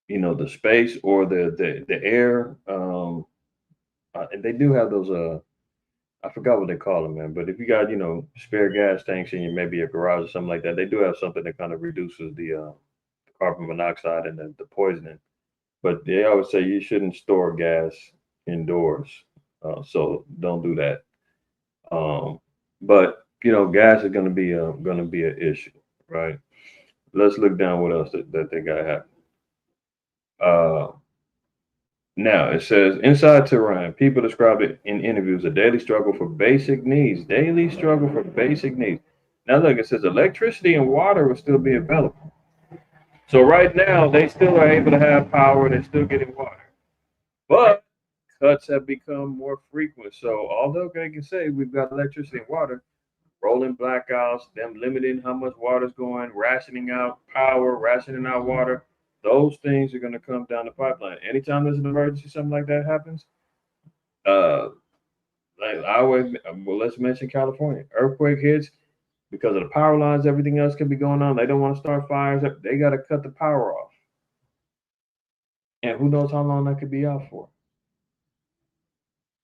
the space or the air. And they do have those I forgot what they call them, man. But if you got spare gas tanks in your maybe a garage or something like that, they do have something that kind of reduces the carbon monoxide and the poisoning. But they always say you shouldn't store gas indoors, so don't do that. But gas is going to be an issue, right? Let's look down what else that they got happening. Uh, Now it says inside Tehran, people describe it in interviews a daily struggle for basic needs. Daily struggle for basic needs. Now look, it says electricity and water will still be available. So right now they still are able to have power. They're still getting water, but cuts have become more frequent. So although they can say we've got electricity and water, rolling blackouts, them limiting how much water's going, rationing out power, rationing out water, those things are going to come down the pipeline. Anytime there's an emergency, something like that happens, uh, Like I always, well, let's mention California. Earthquake hits because of the power lines. Everything else could be going on. They don't want to start fires. They got to cut the power off, and who knows how long that could be out for.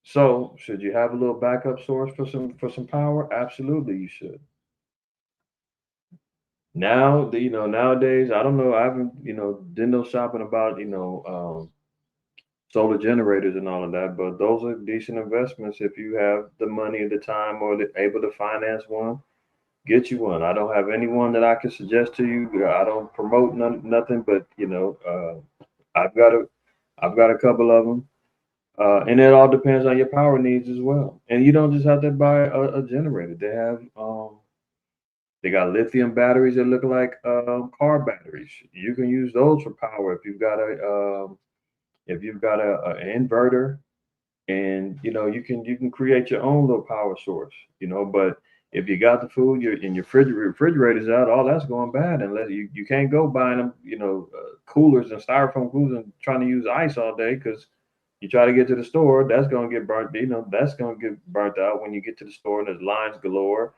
So, should you have a little backup source for some power? Absolutely, you should. Now, nowadays, I don't know. I haven't, did no shopping about, solar generators and all of that, but those are decent investments if you have the money and the time or able to finance one. Get you one. I don't have anyone that I can suggest to you. I don't promote nothing, but I've got a, I've got a couple of them. And it all depends on your power needs as well. And you don't just have to buy a generator. They got lithium batteries that look like car batteries. You can use those for power if you've got an inverter, and you can create your own little power source. But if you got the food, your refrigerator's out, all that's going bad unless you can't go buying them, coolers and styrofoam coolers and trying to use ice all day because you try to get to the store, that's gonna get burnt. That's gonna get burnt out when you get to the store and there's lines galore.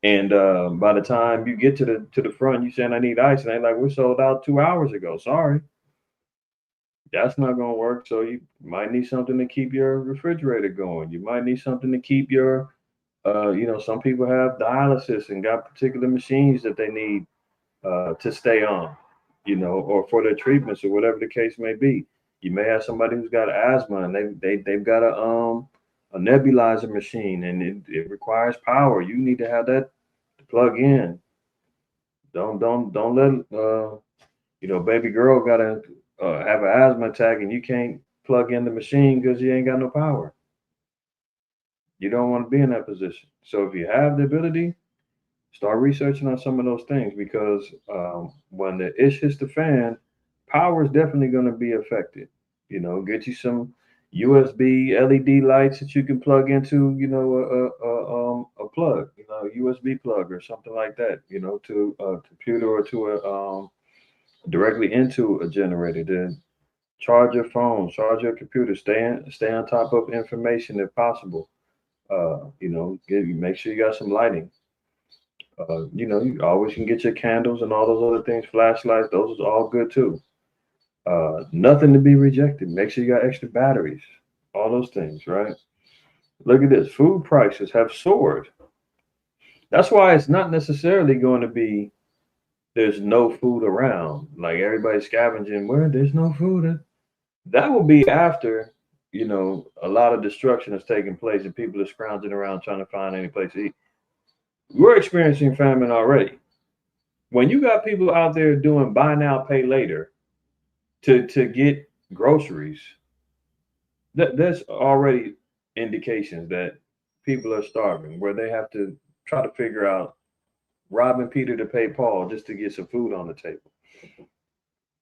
And by the time you get to the front, you saying I need ice, and they like we're sold out 2 hours ago. Sorry, that's not gonna work. So you might need something to keep your refrigerator going. You might need something to keep your, some people have dialysis and got particular machines that they need to stay on, or for their treatments or whatever the case may be. You may have somebody who's got asthma and they've got a nebulizer machine and it requires power. You need to have that to plug in. Don't let baby girl gotta have an asthma attack and you can't plug in the machine because you ain't got no power. You don't want to be in that position. So if you have the ability, start researching on some of those things because when the ish hits the fan, power is definitely going to be affected. Get you some USB LED lights that you can plug into, a plug, USB plug or something like that, to a computer or to directly into a generator. Then charge your phone, charge your computer, stay on top of information if possible. Make sure you got some lighting. You always can get your candles and all those other things, flashlights, those are all good too. Nothing to be rejected. Make sure you got extra batteries, all those things, right? Look at this. Food prices have soared. That's why it's not necessarily going to be there's no food around. Like everybody's scavenging where there's no food. That will be after, a lot of destruction has taken place and people are scrounging around trying to find any place to eat. We're experiencing famine already. When you got people out there doing buy now, pay later to get groceries, that's already indications that people are starving, where they have to try to figure out robbing Peter to pay Paul just to get some food on the table.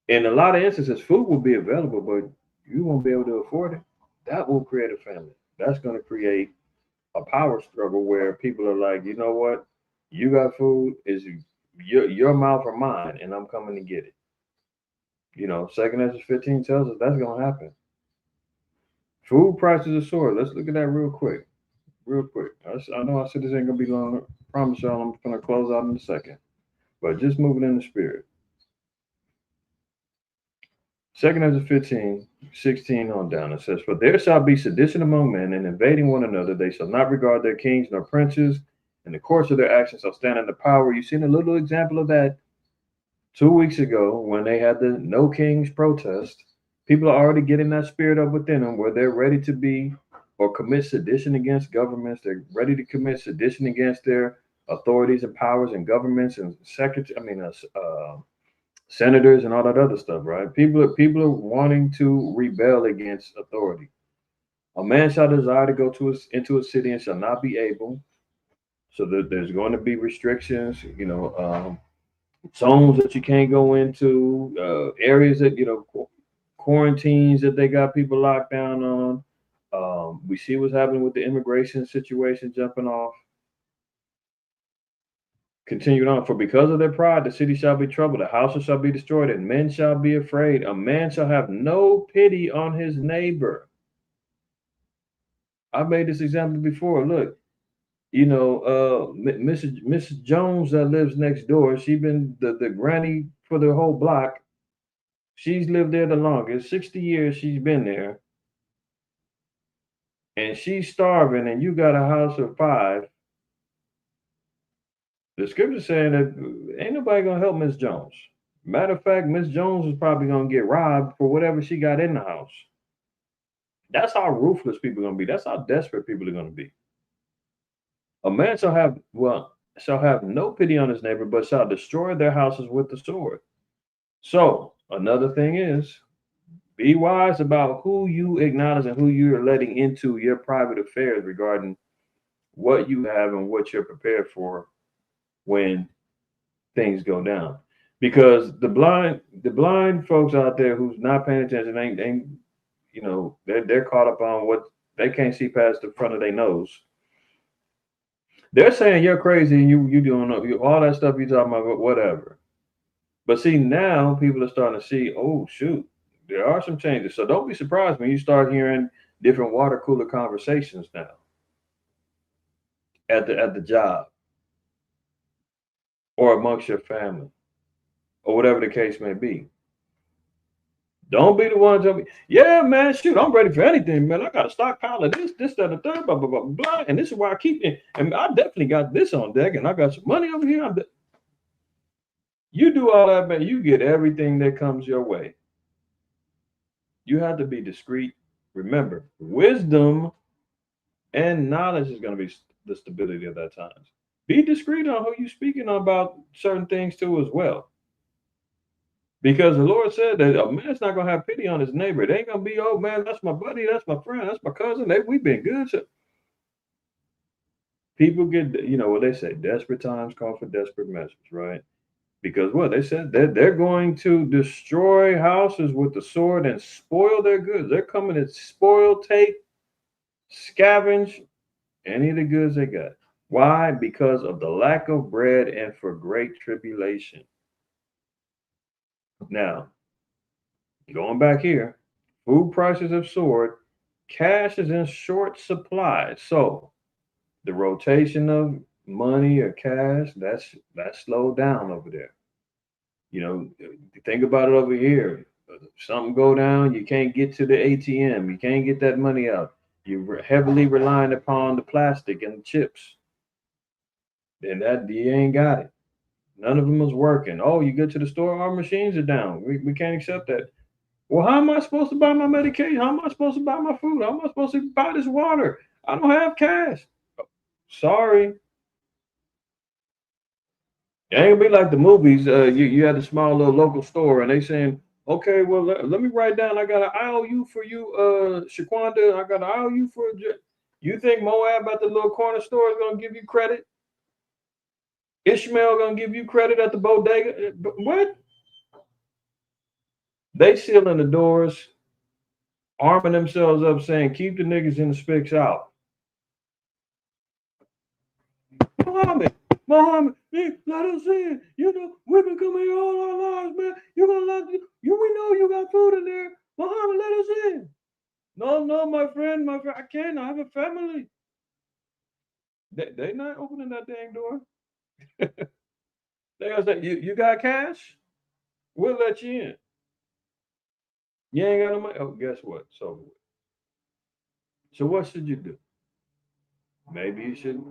In a lot of instances, food will be available, but you won't be able to afford it. That will create a famine. That's going to create a power struggle where people are like, you know what? You got food, is your mouth or mine, and I'm coming to get it. Second Ezra 15 tells us that's going to happen. Food prices are soaring. Let's look at that real quick. Real quick. I know I said this ain't going to be long. I promise y'all I'm going to close out in a second. But just moving in the spirit. Second Ezra 15:16 on down. It says, "For there shall be sedition among men, and invading one another. They shall not regard their kings nor princes. In the course of their actions shall stand in the power." You've seen a little example of that 2 weeks ago when they had the No Kings protest. People are already getting that spirit up within them where they're ready to be or commit sedition against governments. They're ready to commit sedition against their authorities and powers and governments and senators and all that other stuff, right? People are wanting to rebel against authority. A man shall desire to go into a city and shall not be able. So there's going to be restrictions, zones that you can't go into, areas that quarantines that they got people locked down on. We see what's happening with the immigration situation jumping off. Continued on, for because of their pride, the city shall be troubled, the houses shall be destroyed, and men shall be afraid. A man shall have no pity on his neighbor. I made this example before. Look, Mrs. Jones that lives next door. She been the granny for the whole block. She's lived there the longest. 60 years she's been there, and she's starving. And you got a house of five. The scripture saying that ain't nobody gonna help Miss Jones. Matter of fact, Miss Jones is probably gonna get robbed for whatever she got in the house. That's how ruthless people are gonna be. That's how desperate people are gonna be. A man shall have no pity on his neighbor, but shall destroy their houses with the sword. So another thing is, be wise about who you acknowledge and who you are letting into your private affairs regarding what you have and what you're prepared for when things go down. Because the blind folks out there who's not paying attention ain't they're caught up on what they can't see past the front of their nose. They're saying you're crazy and you doing all that stuff you talking about, whatever. But see, now people are starting to see, oh shoot, there are some changes. So don't be surprised when you start hearing different water cooler conversations now at the job or amongst your family or whatever the case may be. Don't be the one to be, yeah, man, shoot, I'm ready for anything, man. I got a stockpile of this, that, and the third, blah, blah, blah, blah. And this is why I keep it. And I definitely got this on deck, and I got some money over here. You do all that, man, you get everything that comes your way. You have to be discreet. Remember, wisdom and knowledge is going to be the stability of that times. Be discreet on who you're speaking about certain things to as well. Because the Lord said that a man's not going to have pity on his neighbor. It ain't going to be, oh man, that's my buddy, that's my friend, that's my cousin. We've been good. So people get, what they say, desperate times call for desperate measures, right? Because what they said, they're going to destroy houses with the sword and spoil their goods. They're coming to spoil, take, scavenge any of the goods they got. Why? Because of the lack of bread and for great tribulation. Now, going back here, food prices have soared, cash is in short supply. So the rotation of money or cash, that's slowed down over there. Think about it over here. Something go down, you can't get to the ATM, you can't get that money out. You're heavily relying upon the plastic and the chips. Then that you ain't got it. None of them is working. Oh, you get to the store, our machines are down. We can't accept that. Well, how am I supposed to buy my medication? How am I supposed to buy my food? How am I supposed to buy this water? I don't have cash. Sorry. It ain't gonna be like the movies. You had a small little local store and they saying, okay, well, let me write down. I got an IOU for you, Shaquanda. I got an IOU for you. Think Moab at the little corner store is gonna give you credit? Ishmael gonna give you credit at the bodega? What? They sealing the doors, arming themselves up, saying, keep the niggas in the spics out. Muhammad, let us in. We've been coming here all our lives, man. You're gonna let we know you got food in there. Muhammad, let us in. No, my friend, I can't. I have a family. They not opening that dang door. They gonna say, you got cash? We'll let you in. You ain't got no money. Oh, guess what? So what should you do? Maybe you should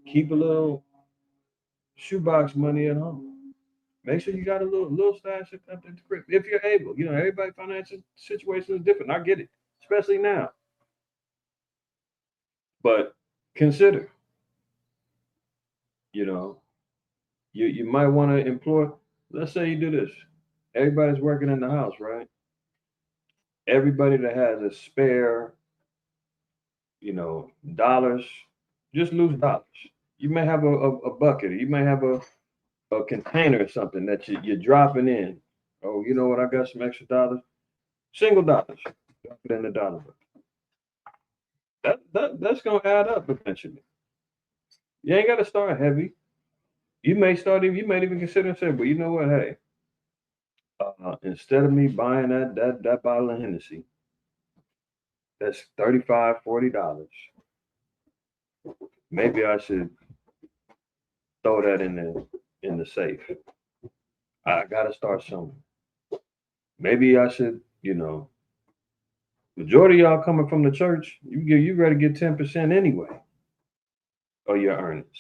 keep a little shoebox money at home. Make sure you got a little stash at the crib if you're able. Everybody's financial situation is different. I get it, especially now. But consider, you know, you might want to employ. Let's say you do this. Everybody's working in the house, right? Everybody that has a spare, dollars, just lose dollars. You may have a bucket. You may have a container or something that you're dropping in. Oh, you know what? I got some extra dollars. Single dollars. Drop it in the dollar book. That's gonna add up eventually. You ain't gotta start heavy. You may start even. You might even consider and say, "Well, you know what? Hey, instead of me buying that bottle of Hennessy, That's $35, $40. Maybe I should throw that in the safe. I gotta start somewhere. Maybe I should, majority of y'all coming from the church, you gotta get 10% anyway of your earnings.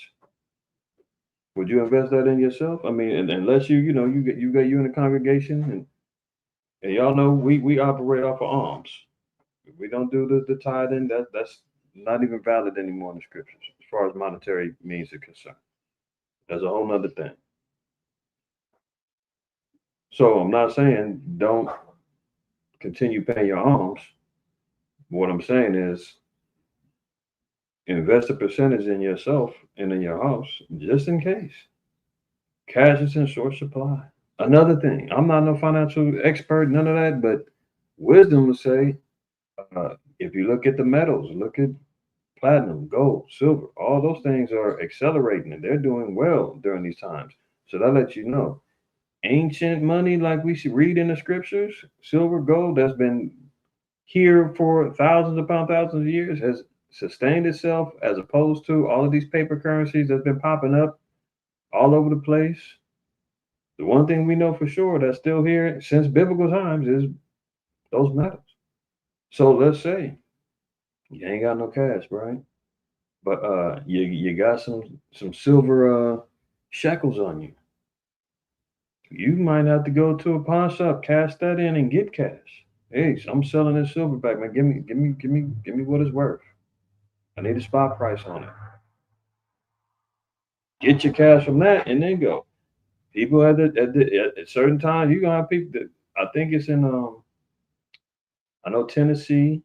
Would you invest that in yourself? I mean, unless you in a congregation and y'all know we operate off of alms. If we don't do the tithing, that's not even valid anymore in the scriptures as far as monetary means are concerned. That's a whole nother thing. So I'm not saying don't continue paying your alms. What I'm saying is invest a percentage in yourself and in your house just in case. Cash is in short supply. Another thing, I'm not no financial expert, none of that, but wisdom would say if you look at the metals, look at platinum, gold, silver, all those things are accelerating and they're doing well during these times. So that lets you know ancient money, like we should read in the scriptures, silver, gold, that's been here for thousands upon thousands of years, has sustained itself as opposed to all of these paper currencies that's been popping up all over the place. The one thing we know for sure that's still here since biblical times is those metals. So let's say you ain't got no cash, right? But you got some silver shekels on you. You might have to go to a pawn shop, cash that in, and get cash. Hey, I'm selling this silver back, man. Give me what it's worth. I need a spot price on it. Get your cash from that, and then go. People at certain times, you gonna have people that I think it's in I know Tennessee.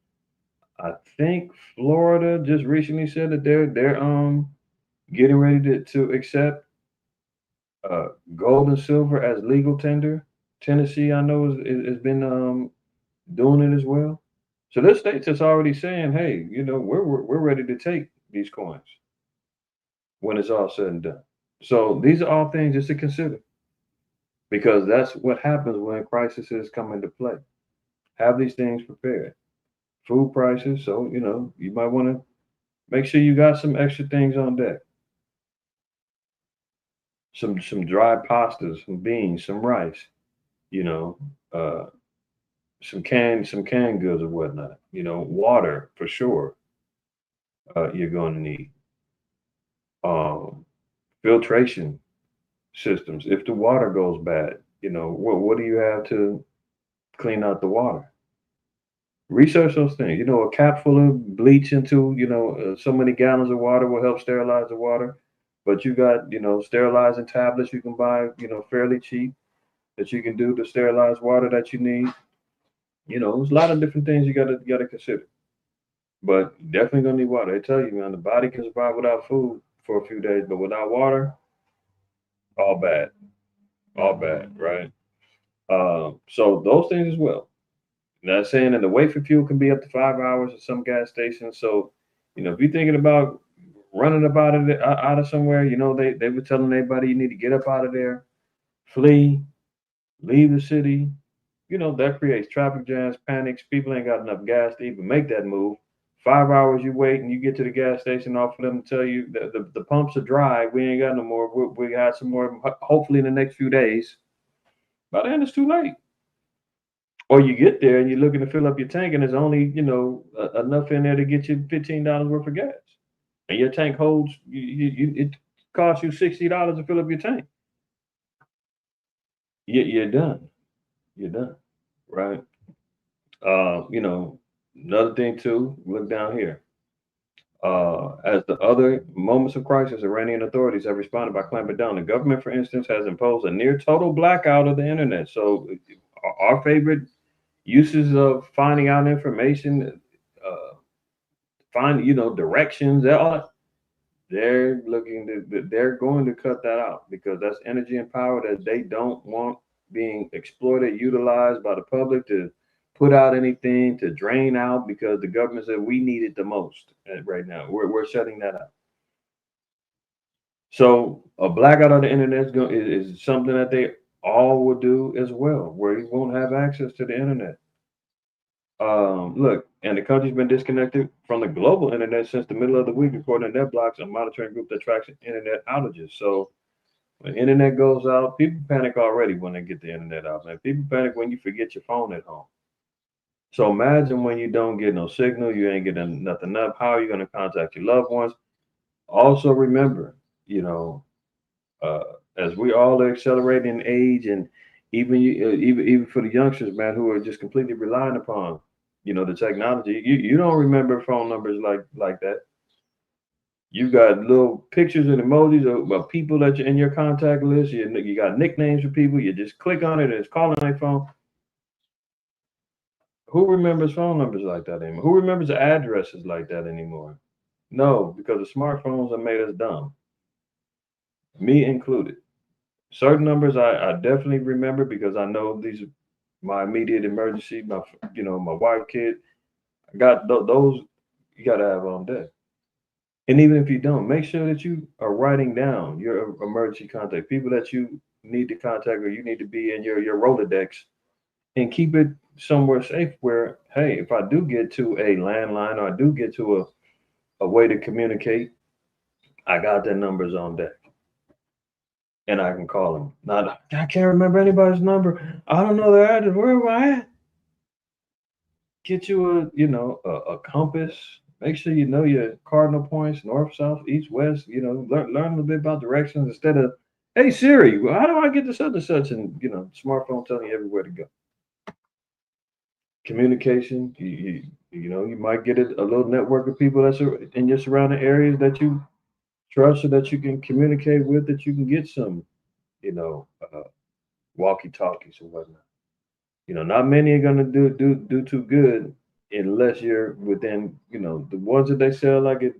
I think Florida just recently said that they're getting ready to accept gold and silver as legal tender. Tennessee, I know, has been doing it as well. So there's states that's already saying, hey, we're ready to take these coins when it's all said and done. So these are all things just to consider because that's what happens when crises come into play. Have these things prepared. Food prices, so you might want to make sure you got some extra things on deck. Some dried pastas, some beans, some rice, you know, uh, some canned goods or whatnot. Water for sure. You're going to need um, filtration systems. If the water goes bad, what do you have to clean out the water? Research those things. A cap full of bleach into so many gallons of water will help sterilize the water. But you got sterilizing tablets you can buy fairly cheap that you can do to sterilize water that you need. There's a lot of different things you gotta consider. But definitely gonna need water. They tell you, man, the body can survive without food for a few days, but without water, all bad, all bad, right? So those things as well. Not saying that the wait for fuel can be up to 5 hours at some gas stations. So, if you're thinking about running up out of somewhere, they were telling everybody you need to get up out of there, flee, leave the city. That creates traffic jams, panics. People ain't got enough gas to even make that move. 5 hours you wait and you get to the gas station, offer them to tell you that the pumps are dry. We ain't got no more. We got some more, hopefully in the next few days. By then it's too late. Or you get there and you're looking to fill up your tank and there's only, enough in there to get you $15 worth of gas. And your tank holds, it costs you $60 to fill up your tank. You're done. You're done. Right. Another thing too, look down here. As the other moments of crisis, Iranian authorities have responded by clamping down. The government, for instance, has imposed a near total blackout of the internet. So, our favorite uses of finding out information, find directions, they're going to cut that out because that's energy and power that they don't want being exploited, utilized by the public to put out anything to drain out because the government said we need it the most right now. We're shutting that out. So a blackout of the internet is something that they all will do as well, where you won't have access to the internet. Look, and the country's been disconnected from the global internet since the middle of the week, according to NetBlocks, a monitoring group that tracks internet outages. So when the internet goes out, people panic already when they get the internet out, man. People panic when you forget your phone at home. So imagine when you don't get no signal, you ain't getting nothing up. How are you going to contact your loved ones? Also, remember, you know, uh, as we all are accelerating in age, and even for the youngsters, man, who are just completely relying upon, the technology. You don't remember phone numbers like that. You got little pictures and emojis of people that you're in your contact list. You got nicknames for people. You just click on it and it's calling their phone. Who remembers phone numbers like that anymore? Who remembers addresses like that anymore? No, because the smartphones have made us dumb, me included. Certain numbers I definitely remember because I know these are my immediate emergency, my wife, kid. I got those you got to have on deck. And even if you don't, make sure that you are writing down your emergency contact, people that you need to contact or you need to be in your Rolodex, and keep it somewhere safe where, hey, if I do get to a landline or I do get to a way to communicate, I got their numbers on deck and I can call them. Not, I can't remember anybody's number. I don't know their address. Where am I at? Get you a compass. Make sure you know your cardinal points, north, south, east, west. Learn a little bit about directions instead of, hey Siri, well, how do I get to such and such? And smartphone telling you everywhere to go. Communication. You might get a little network of people that's in your surrounding areas that you trust, so that you can communicate with, that you can get some, you know, uh, walkie talkies or whatnot. Not many are gonna do too good unless you're within, the ones that they sell like at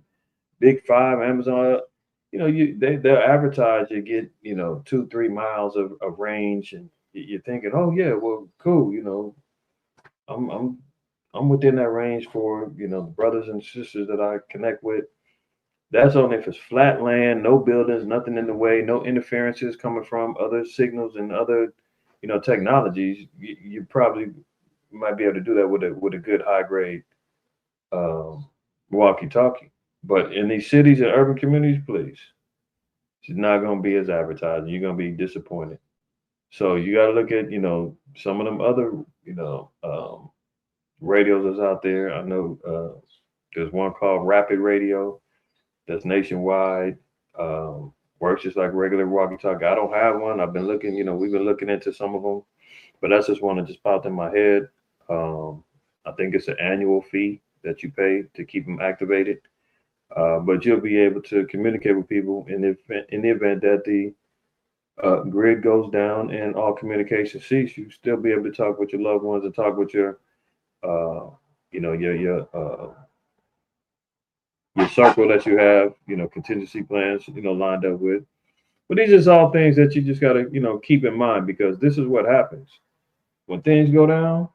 Big Five, Amazon. They'll advertise you get 2-3 miles of range, and you're thinking, oh yeah, well cool. I'm I'm within that range for the brothers and sisters that I connect with. That's only if it's flat land, no buildings, nothing in the way, no interferences coming from other signals and other technologies. You probably might be able to do that with a good high grade um, walkie talkie. But in these cities and urban communities, please, it's not going to be as advertising. You're going to be disappointed. So you got to look at some of them other radios that's out there. I know there's one called Rapid Radio that's nationwide. Works just like regular walkie talkie. I don't have one. I've been looking. We've been looking into some of them, but that's just one that just popped in my head. I think it's an annual fee that you pay to keep them activated. But you'll be able to communicate with people in the event that the grid goes down and all communication cease. You still be able to talk with your loved ones and talk with uh, your circle that you have, contingency plans, lined up with. But these are all things that you just got to, keep in mind, because this is what happens when things go down.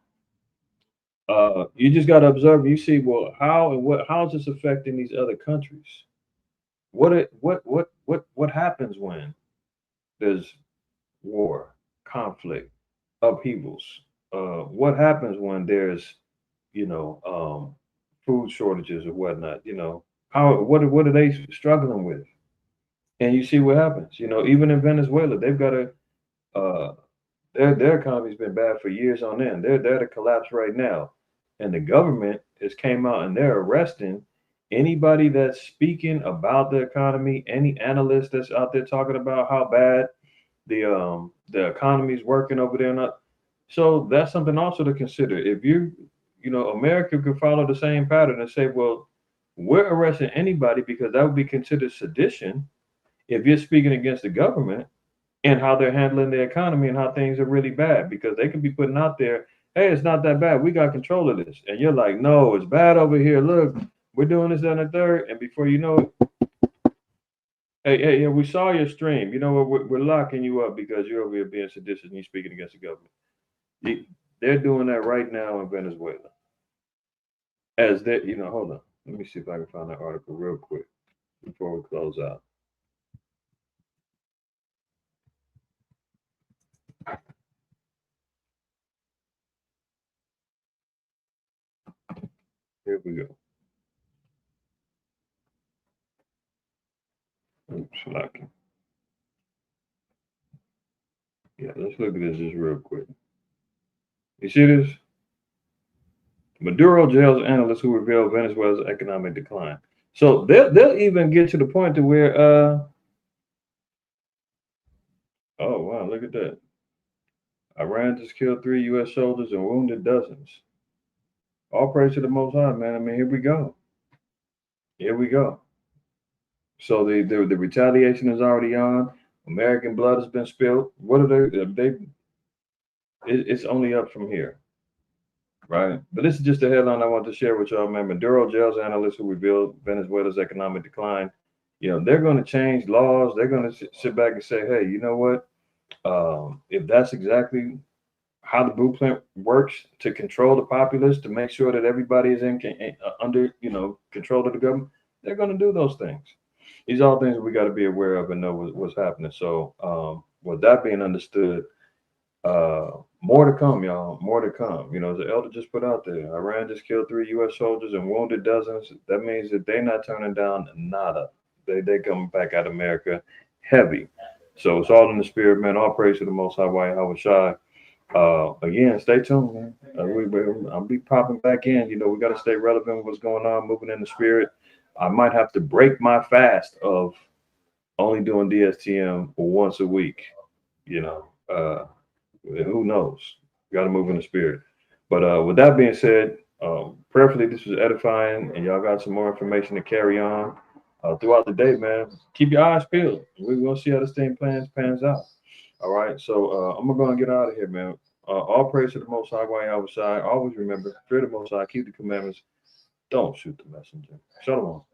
You just got to observe. You see, well, how is this affecting these other countries? What happens when there's war, conflict, upheavals? What happens when there's food shortages or whatnot? What are they struggling with? And you see what happens. Even in Venezuela, they've got a uh, their economy's been bad for years on end. They're at a collapse right now, and the government has came out and they're arresting anybody that's speaking about the economy. Any analyst that's out there talking about how bad the economy's working over there. Not so that's something also to consider. If America could follow the same pattern and say, well, we're arresting anybody because that would be considered sedition if you're speaking against the government and how they're handling the economy and how things are really bad, because they could be putting out there, hey, it's not that bad. We got control of this. And you're like, no, it's bad over here. Look, we're doing this and a third. And before you know it, hey, we saw your stream. You know what? We're locking you up because you're over here being seditious and you're speaking against the government. They're doing that right now in Venezuela. As they, hold on. Let me see if I can find that article real quick before we close out. Here we go. Oops, lucky. Yeah, let's look at this just real quick. You see this? Maduro jails analysts who reveal Venezuela's economic decline. So they'll even get to the point to where oh wow, look at that. Iran just killed 3 US soldiers and wounded dozens. All praise to the most high, man. I mean, here we go. Here we go. So the retaliation is already on. American blood has been spilled. What are it's only up from here. Right. But this is just a headline I want to share with y'all, man. Maduro jails analysts who revealed Venezuela's economic decline. They're going to change laws. They're going to sit back and say, hey, you know what? If that's exactly how the blueprint works to control the populace, to make sure that everybody is under, control of the government, they're going to do those things. These are all things that we got to be aware of and know what's happening. So with that being understood, more to come, y'all. More to come. The elder just put out there, Iran just killed 3 US soldiers and wounded dozens. That means that they're not turning down nada. They coming back out of America heavy. So it's all in the spirit, man. All praise to the Most High, Yahweh Shai. Again, stay tuned, man. I'll be popping back in. We got to stay relevant with what's going on, moving in the spirit. I might have to break my fast of only doing DSTM once a week. Who knows? Got to move in the spirit. But with that being said, prayerfully this was edifying, and y'all got some more information to carry on throughout the day, man. Keep your eyes peeled. We're gonna see how this thing pans out. All right. So I'm gonna get out of here, man. All praise to the Most High, Yahweh Shai. Always remember, fear the Most High, keep the commandments. Don't shoot the messenger. Shalom.